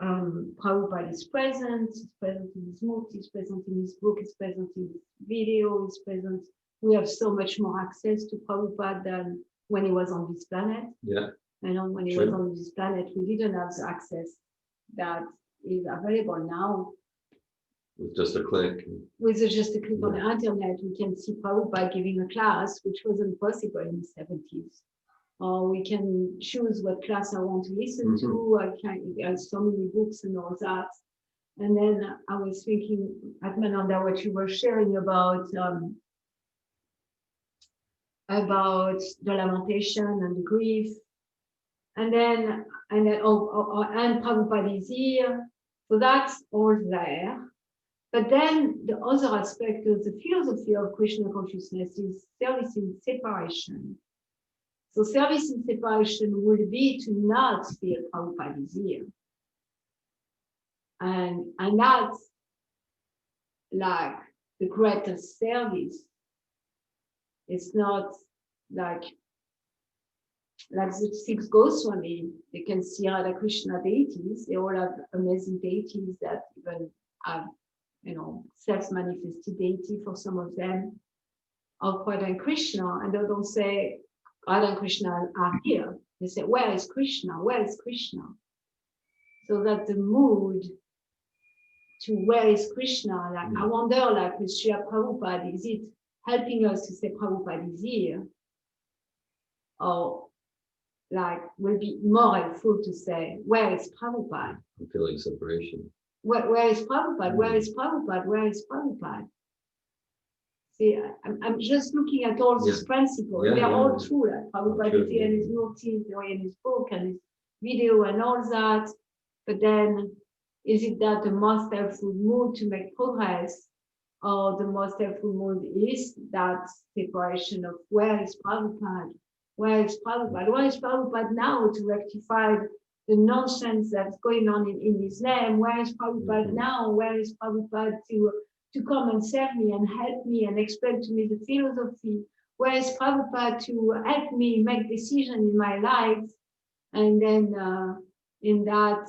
Prabhupada is present. He's present in his book. He's present in his book. He's present in his video. He's present. We have so much more access to Prabhupada than when he was on this planet.
Yeah.
You know, when he was on this planet, we didn't have the access that is available now.
With just a click.
With just a click on the internet, we can see Prabhupada giving a class, which wasn't possible in the 70s. Or we can choose what class I want to listen to. There's so many books and all that. And then I was thinking, Atmananda, what you were sharing about the lamentation and the grief. And Prabhupada is here. So that's all there. But then the other aspect of the philosophy of Krishna consciousness is service in separation. So service in separation would be to not feel Prabhupada is here. And that's like the greatest service. It's not like the six Goswami, you can see Radha Krishna deities. They all have amazing deities that even have, you know, self-manifested deity for some of them, of Radha and Krishna, and they don't say Radha and Krishna are here. They say, where is Krishna? Where is Krishna? So that the mood to where is Krishna, like I wonder, like with Srila Prabhupada, is it helping us to say Prabhupada is here? Or like will be more helpful to say, where is Prabhupada?
I'm feeling separation.
Where is Prabhupada? Where is Prabhupada? Where is Prabhupada? See, I'm just looking at all these principles. They're all true. Like Prabhupada is here in his murti, in his book and his video and all that. But then, is it that the most helpful mood to make progress? Or the most helpful mood is that separation of where is Prabhupada? Where is Prabhupada? Where is Prabhupada now to rectify the nonsense that's going on in his name? Where is Prabhupada now? Where is Prabhupada to come and serve me and help me and explain to me the philosophy? Where is Prabhupada to help me make decisions in my life? And then in that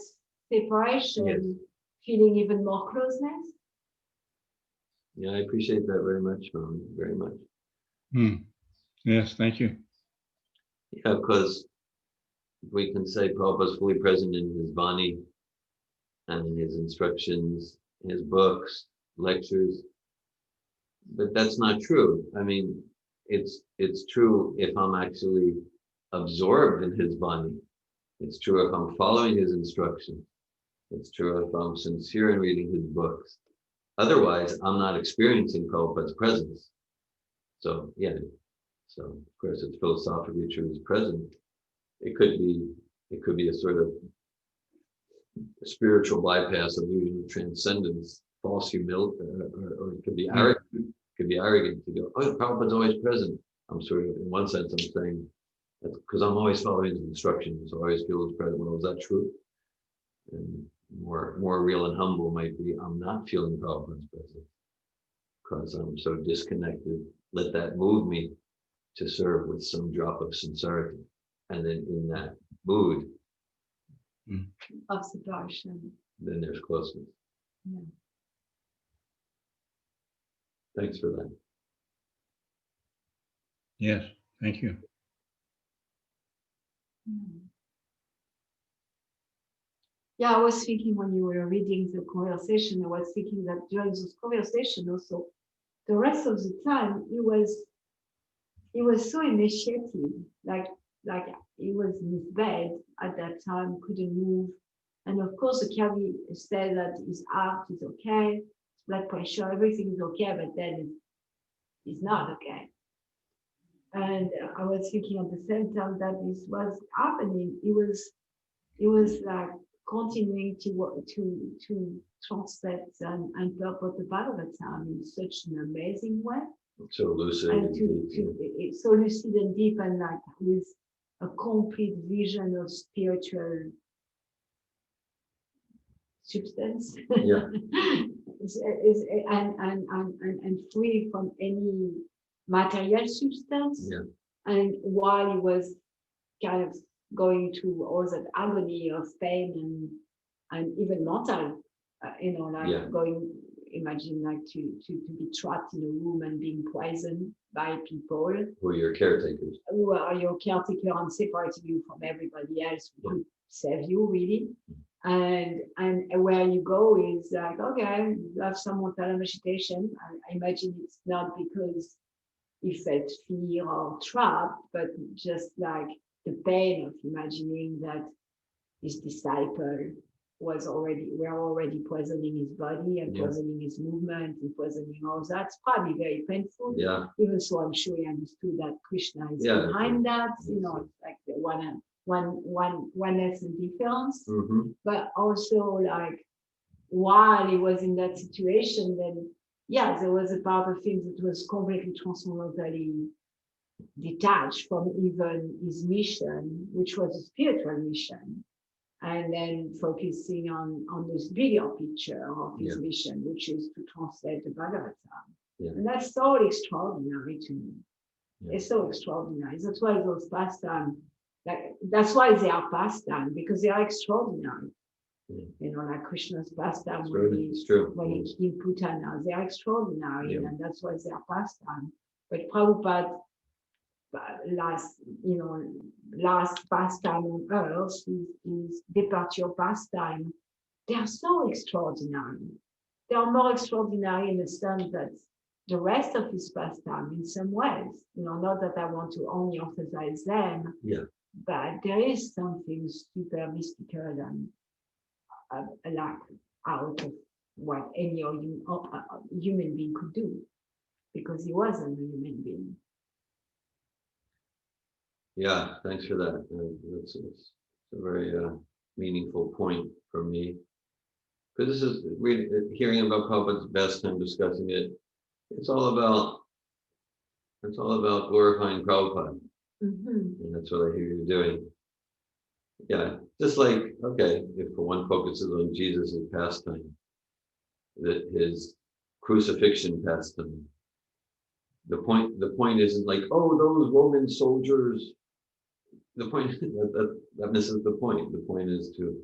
separation, feeling even more closeness.
Yeah, I appreciate that very much, Mom, very much.
Yes, thank you.
Yeah, because we can say Prabhupada is fully present in his Vani and in his instructions, his books, lectures, but that's not true. I mean, it's true if I'm actually absorbed in his Vani. It's true if I'm following his instructions. It's true if I'm sincere in reading his books. Otherwise, I'm not experiencing Prabhupada's presence. So, yeah. So, of course, it's philosophically true he's present. It could be a sort of spiritual bypass, illusion of transcendence, false humility, or it could be arrogant. It could be arrogant to go, oh, Prabhupada's always present. I'm sort of, in one sense, I'm saying, that's because I'm always following his instructions, so I always feel his presence. Well, is that true? And more real and humble might be, I'm not feeling Prabhupada's presence because I'm so disconnected. Let that move me to serve with some drop of sincerity. And then in that mood
of separation,
then there's closeness.
Yeah.
Thanks for that.
Yes, thank you.
Yeah, I was thinking when you were reading the conversation, I was thinking that during this conversation also, the rest of the time, he was so emaciated, like he was in his bed at that time, couldn't move. And of course, the cabbie said that his heart is okay, his blood pressure, everything is okay, but then it's not okay. And I was thinking at the same time that this was happening. It was like continuing to translate and purport the Bhagavatam in such an amazing way.
So lucid.
And
and deep,
it's so lucid and deep, and like with a complete vision of spiritual substance.
Yeah.
And free from any material substance.
Yeah.
And while he was kind of going through all that agony of pain and even mortal,
Yeah.
going, imagine like to be trapped in a room and being poisoned by people
Who are your caretakers?
who are your caretaker and separating you from everybody else who could save you really. And where you go is like, okay, you have some mental agitation. I imagine it's not because he felt fear or trapped, but just like the pain of imagining that his disciple were already poisoning his body and
Yeah.
poisoning his movement and poisoning all that. It's probably very painful.
Yeah.
Even so, I'm sure he understood that Krishna is
Yeah,
behind that.
that's
It's like the oneness and difference.
Mm-hmm.
But also, like while he was in that situation, then there was a part of him that was completely transcendentally detached from even his mission, which was a spiritual mission, and then focusing on this bigger picture of his mission, which is to translate the Bhagavatam.
Yeah.
And that's so extraordinary to me.
Yeah.
It's so extraordinary. That's why those pastimes, that's why they are pastimes, because they are extraordinary.
Yeah.
Like Krishna's pastime
It's true.
when he killed Putana, they are extraordinary,
Yeah.
and that's why they are pastime. But Prabhupada last pastime on earth, his departure pastime, they are so extraordinary. They are more extraordinary in the sense that the rest of his pastime, in some ways, not that I want to only emphasize them, but there is something super mystical and like out of what any human being could do, because he wasn't a human being.
Yeah, thanks for that. It's a very meaningful point for me. Because this is hearing about Prabhupada's best time discussing it. It's all about glorifying Prabhupada.
Mm-hmm.
And that's what I hear you doing. Yeah, just like, okay, if one focuses on Jesus' pastime, that his crucifixion pastime, the point isn't like, oh, those Roman soldiers. The point that misses the point. The point is to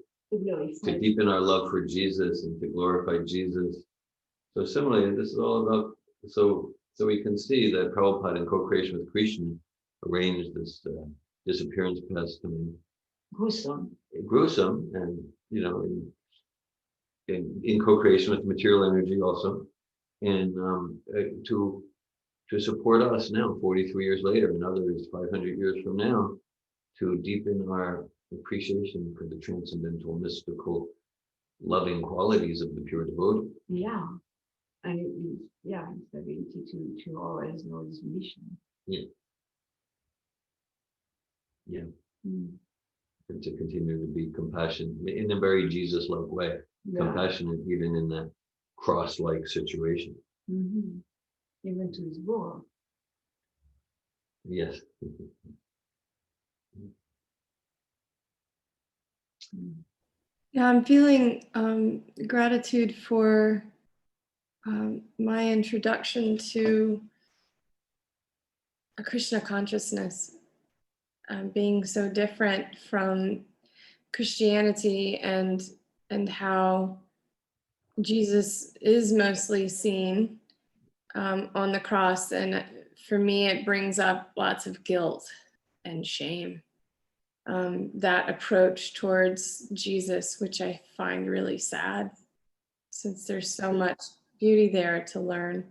deepen our love for Jesus and to glorify Jesus. So similarly, this is all about, so we can see that Prabhupada in co-creation with Krishna arranged this disappearance pastime. Gruesome, and in co-creation with material energy also, and to support us now, 43 years later, and others 500 years from now, to deepen our appreciation for the transcendental, mystical, loving qualities of the pure devotee.
Yeah, and it's the ability to always know his mission.
Yeah. And to continue to be compassionate in a very Jesus-like way, compassionate even in that cross-like situation.
Mm-hmm. Even to his war.
Yes.
Yeah, I'm feeling gratitude for my introduction to a Krishna consciousness, being so different from Christianity and how Jesus is mostly seen on the cross. And for me, it brings up lots of guilt and shame. that approach towards Jesus, which I find really sad, since there's so much beauty there to learn.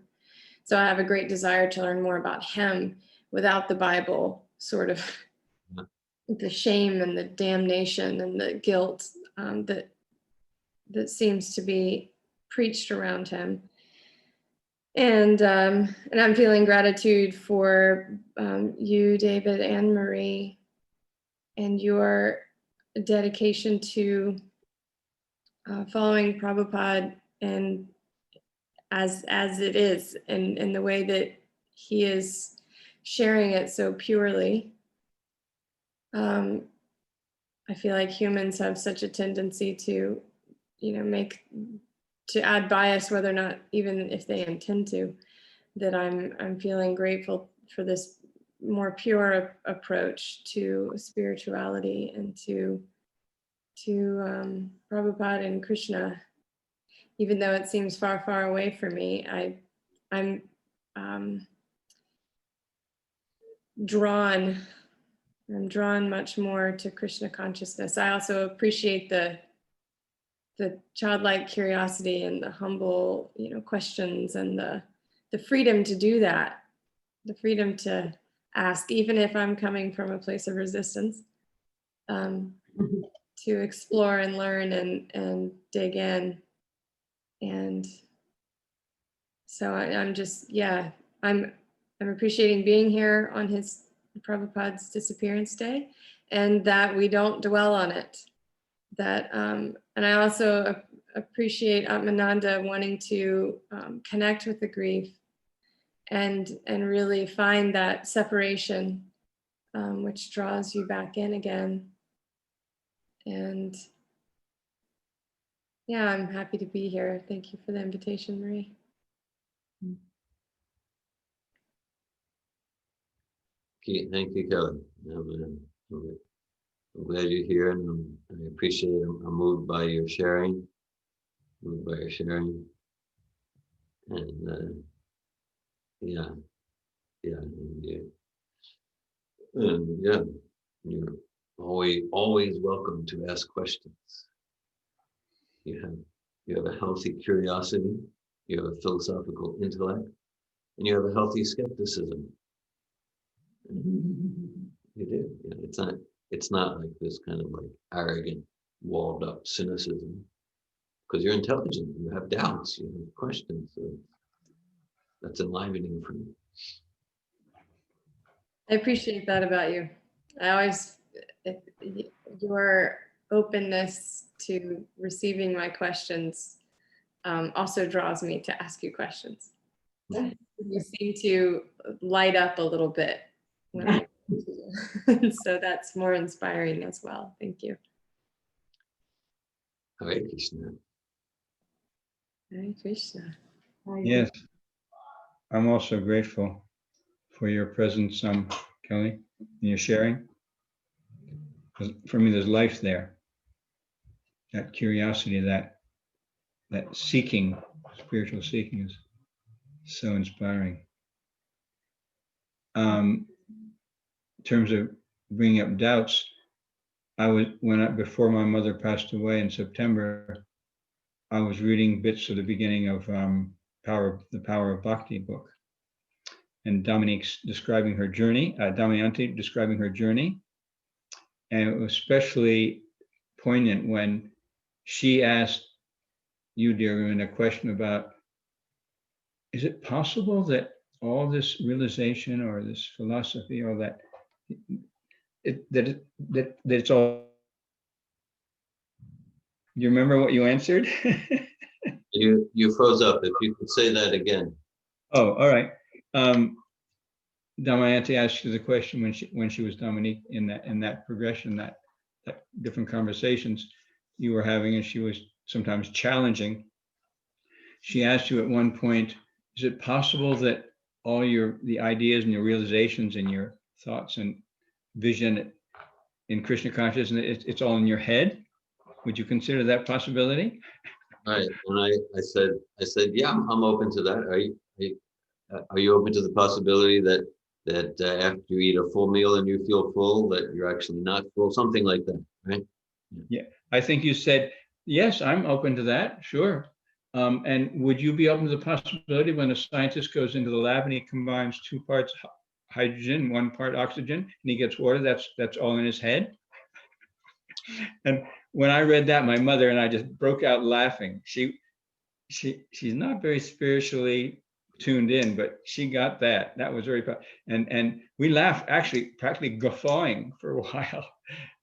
So I have a great desire to learn more about him without the Bible, sort of the shame and the damnation and the guilt that seems to be preached around him. And I'm feeling gratitude for you, David, and Marie, and your dedication to following Prabhupada and as it is, and the way that he is sharing it so purely. I feel like humans have such a tendency to, to add bias, whether or not, even if they intend to, that I'm feeling grateful for this more pure approach to spirituality and to Prabhupada and Krishna, even though it seems far, far away from me. I'm drawn much more to Krishna consciousness. I also appreciate the childlike curiosity and the humble, questions, and the freedom to do that, the freedom to ask, even if I'm coming from a place of resistance, to explore and learn and dig in. And so I'm appreciating being here on his Prabhupada's Disappearance Day, and that we don't dwell on it. That and I also appreciate Atmananda wanting to connect with the grief and really find that separation, which draws you back in again. And yeah, I'm happy to be here. Thank you for the invitation, Marie.
Okay, thank you, Kelly. I'm glad you're here, and I appreciate it. I'm moved by your sharing. And you're always welcome to ask questions. You have a healthy curiosity, you have a philosophical intellect, and you have a healthy skepticism. You do. Yeah, it's not like this kind of like arrogant, walled up cynicism, because you're intelligent, you have doubts, you have questions. So that's enlivening for me.
I appreciate that about you. Your openness to receiving my questions also draws me to ask you questions. You seem to light up a little bit when I so that's more inspiring as well. Thank you.
Hare Krishna.
Hare Krishna.
Yes, I'm also grateful for your presence, Kelly, and your sharing. 'Cause for me, there's life there. That curiosity, that seeking, spiritual seeking is so inspiring. In terms of bringing up doubts, before my mother passed away in September, I was reading bits of the beginning of the Power of Bhakti book, and Dominique's describing her journey, Damayanti describing her journey, and it was especially poignant when she asked you, dear Ruin, a question about, is it possible that all this realization or this philosophy or that it's all. Do you remember what you answered?
You froze up. If you could say that again.
Oh, all right. Damayanti asked you the question when she was Dominique in that progression, that different conversations you were having, and she was sometimes challenging. She asked you at one point, is it possible that all the ideas and your realizations and your thoughts and vision in Krishna consciousness, it's all in your head? Would you consider that possibility?
Right, and I said, yeah, I'm open to that. Are you open to the possibility that that after you eat a full meal and you feel full, that you're actually not full, something like that, right?
Yeah, I think you said, yes, I'm open to that, sure. And would you be open to the possibility when a scientist goes into the lab and he combines 2 parts hydrogen, 1 part oxygen, and he gets water, that's all in his head? And when I read that, my mother and I just broke out laughing. She's not very spiritually tuned in, but she got that. That was very powerful. And we laughed, actually practically guffawing for a while.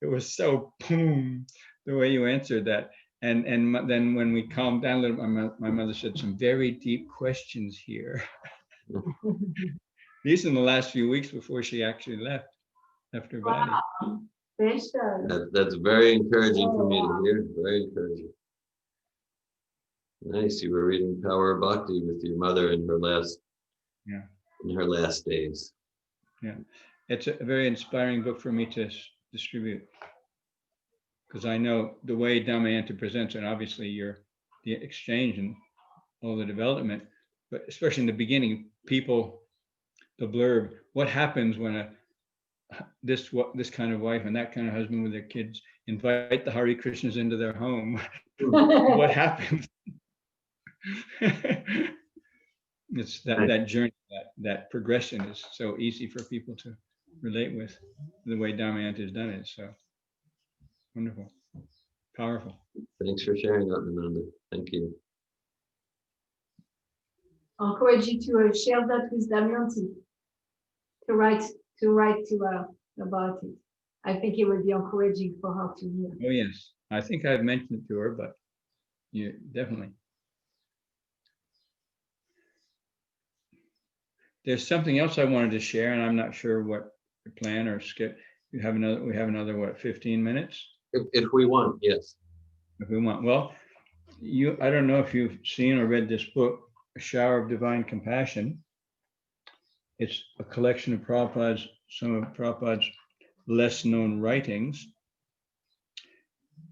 It was so boom, the way you answered that. And then when we calmed down a little, my mother said some very deep questions here. These in the last few weeks before she actually left her body.
Wow. Special.
That's very encouraging for me to hear. Very encouraging. Nice. You were reading Power of Bhakti with your mother in her last days.
Yeah, it's a very inspiring book for me to distribute, because I know the way Damayanti presents, and obviously the exchange and all the development, but especially in the beginning, people, the blurb, what happens when this kind of wife and that kind of husband with their kids invite the Hare Krishnas into their home? What happens? It's that journey, that progression is so easy for people to relate with, the way Damayanti has done it. So wonderful, powerful.
Thanks for sharing that, Nanda. Thank you.
I encourage you to share that with Damayanti, to write to her about it. I think it would be encouraging for her to hear.
Oh yes, I think I've mentioned it to her, but you definitely. There's something else I wanted to share, and I'm not sure what the plan or skip. We have another what, 15 minutes?
If we want, yes.
If we want. Well, I don't know if you've seen or read this book, A Shower of Divine Compassion. It's a collection of some of Prabhupada's less known writings.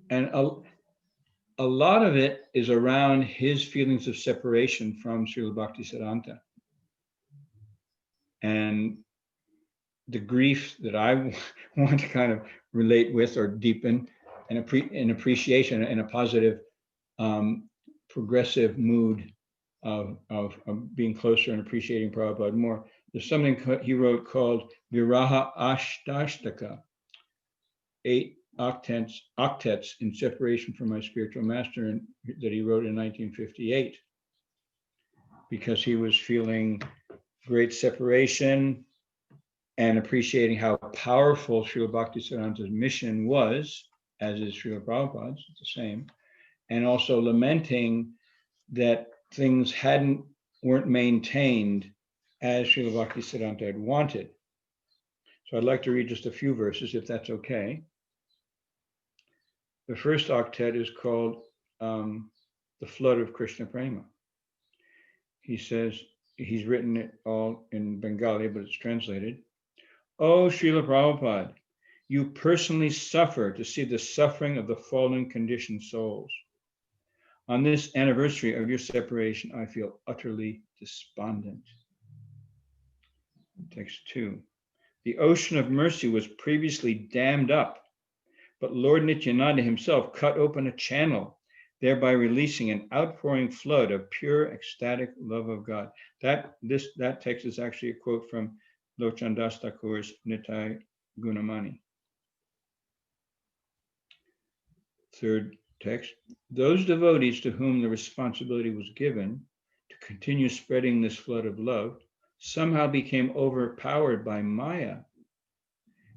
And a lot of it is around his feelings of separation from Srila Bhaktisiddhanta. And the grief that I want to kind of relate with or deepen, and appreciation in a positive, progressive mood of being closer and appreciating Prabhupada more. There's something he wrote called Viraha Ashtashtaka, 8 octets in separation from my spiritual master, and that he wrote in 1958, because he was feeling great separation and appreciating how powerful Srila Bhaktisiddhanta's mission was, as is Srila Prabhupada's, it's the same, and also lamenting that things weren't maintained as Srila Bhaktisiddhanta had wanted. So I'd like to read just a few verses, if that's okay. The first octet is called The Flood of Krishna Prema. He says, he's written it all in Bengali, but it's translated. Oh, Srila Prabhupada, you personally suffer to see the suffering of the fallen conditioned souls. On this anniversary of your separation, I feel utterly despondent. Text 2. The ocean of mercy was previously dammed up, but Lord Nityananda himself cut open a channel, thereby releasing an outpouring flood of pure ecstatic love of God. That text is actually a quote from Lochan Das Thakur's Nitai Gunamani. Third text, those devotees to whom the responsibility was given to continue spreading this flood of love somehow became overpowered by Maya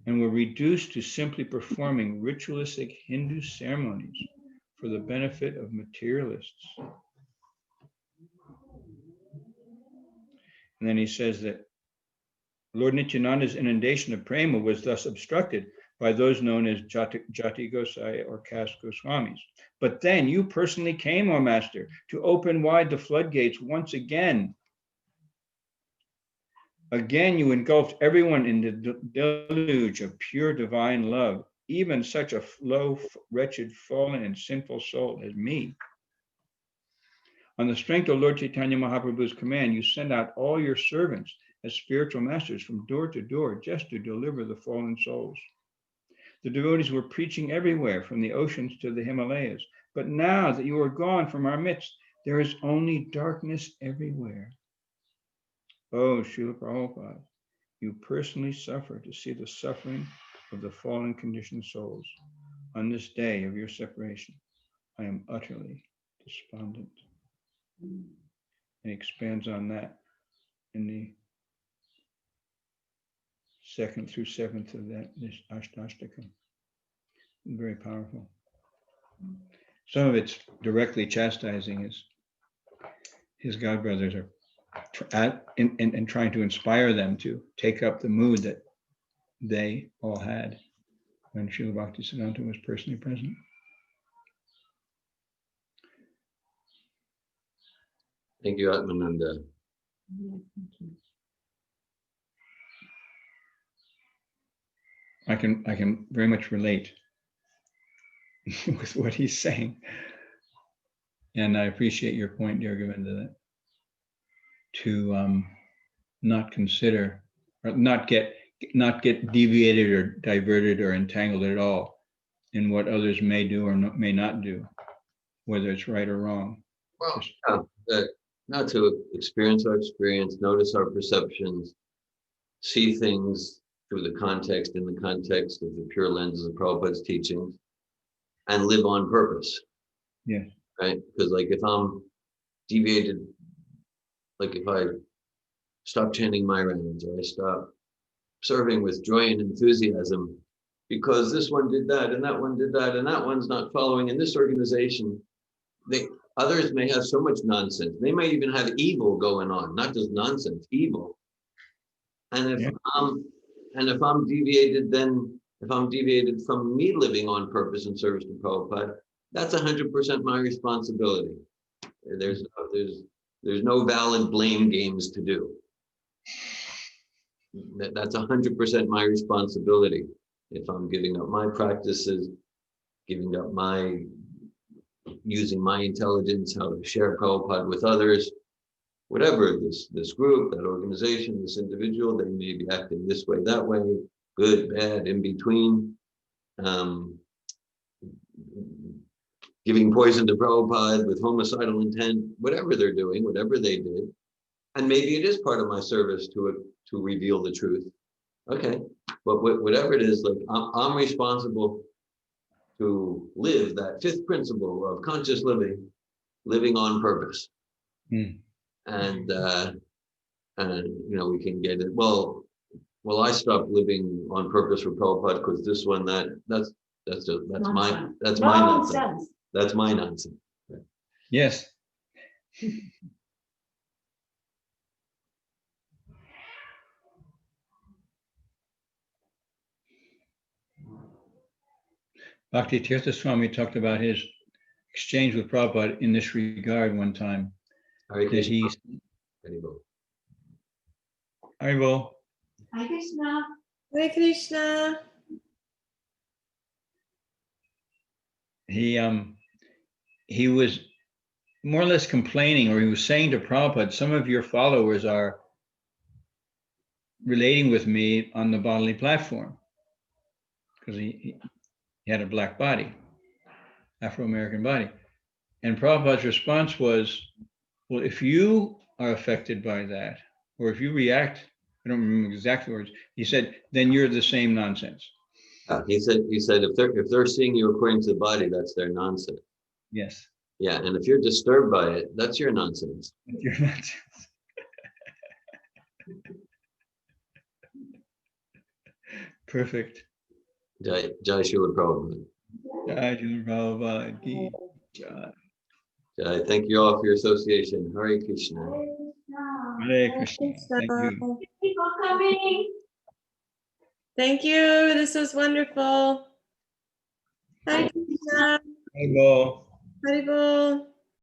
and were reduced to simply performing ritualistic Hindu ceremonies for the benefit of materialists. And then he says that Lord Nityananda's inundation of prema was thus obstructed by those known as Jati Gosai or caste Goswamis. But then you personally came, O Master, to open wide the floodgates once again. Again, you engulfed everyone in the deluge of pure divine love, even such a low, wretched, fallen, and sinful soul as me. On the strength of Lord Chaitanya Mahaprabhu's command, you send out all your servants as spiritual masters from door to door just to deliver the fallen souls. The devotees were preaching everywhere, from the oceans to the Himalayas. But now that you are gone from our midst, there is only darkness everywhere. Oh, Srila Prabhupada, you personally suffer to see the suffering of the fallen conditioned souls. On this day of your separation, I am utterly despondent. And he expands on that in the 2nd through 7th of this Ashtashtakam. Very powerful. Some of it's directly chastising his godbrothers are and trying to inspire them to take up the mood that they all had when Srila Bhaktisiddhanta was personally present.
Thank you, Atmananda.
Yeah, thank you.
I can very much relate with what he's saying. And I appreciate your point, dear Govinda, that to not consider or not get deviated or diverted or entangled at all in what others may do or may not do, whether it's right or wrong.
Well, not to experience our experience, notice our perceptions, see things through the context, in the context of the pure lenses of Prabhupada's teachings, and live on purpose.
Yeah.
Right? Because like if I'm deviated, like if I stop chanting my rounds or I stop serving with joy and enthusiasm because this one did that and that one did that and that one's not following in this organization, others may have so much nonsense. They might even have evil going on, not just nonsense, evil. And if I'm deviated, then if I'm deviated from me living on purpose in service to Prabhupada, that's 100% my responsibility. There's no valid blame games to do. That's 100% my responsibility. If I'm giving up my practices, giving up using my intelligence, how to share Prabhupada with others, whatever, this group, that organization, this individual, they may be acting this way, that way, good, bad, in between. Giving poison to Prabhupada with homicidal intent, whatever they're doing, whatever they did. And maybe it is part of my service to reveal the truth. Okay, but whatever it is, like I'm responsible to live that fifth principle of conscious living on purpose. And we can get it. Well, I stopped living on purpose for Prabhupada because this one, that's my nonsense. That's my nonsense.
Yes. Bhakti Tirtha Swami talked about his exchange with Prabhupada in this regard one time.
Hare
That
Haribol.
Hare Krishna.
Hare Krishna.
He was more or less complaining, or he was saying to Prabhupada, some of your followers are relating with me on the bodily platform, because he had a black body, Afro-American body. And Prabhupada's response was, well, if you are affected by that, or if you react, I don't remember exact words, he said, then you're the same nonsense.
He said if they're seeing you according to the body, that's their nonsense.
Yes.
Yeah, and if you're disturbed by it, that's your nonsense.
Your nonsense. Perfect.
Jai Srila Prabhupada.
Jai Srila Prabhupada ki jai.
Jai. Thank you all for your association. Hare Krishna.
Hare Krishna. Thank you.
Keep on coming.
Thank you. This was wonderful. Hare Krishna.
Bye, Bo.
Haribol.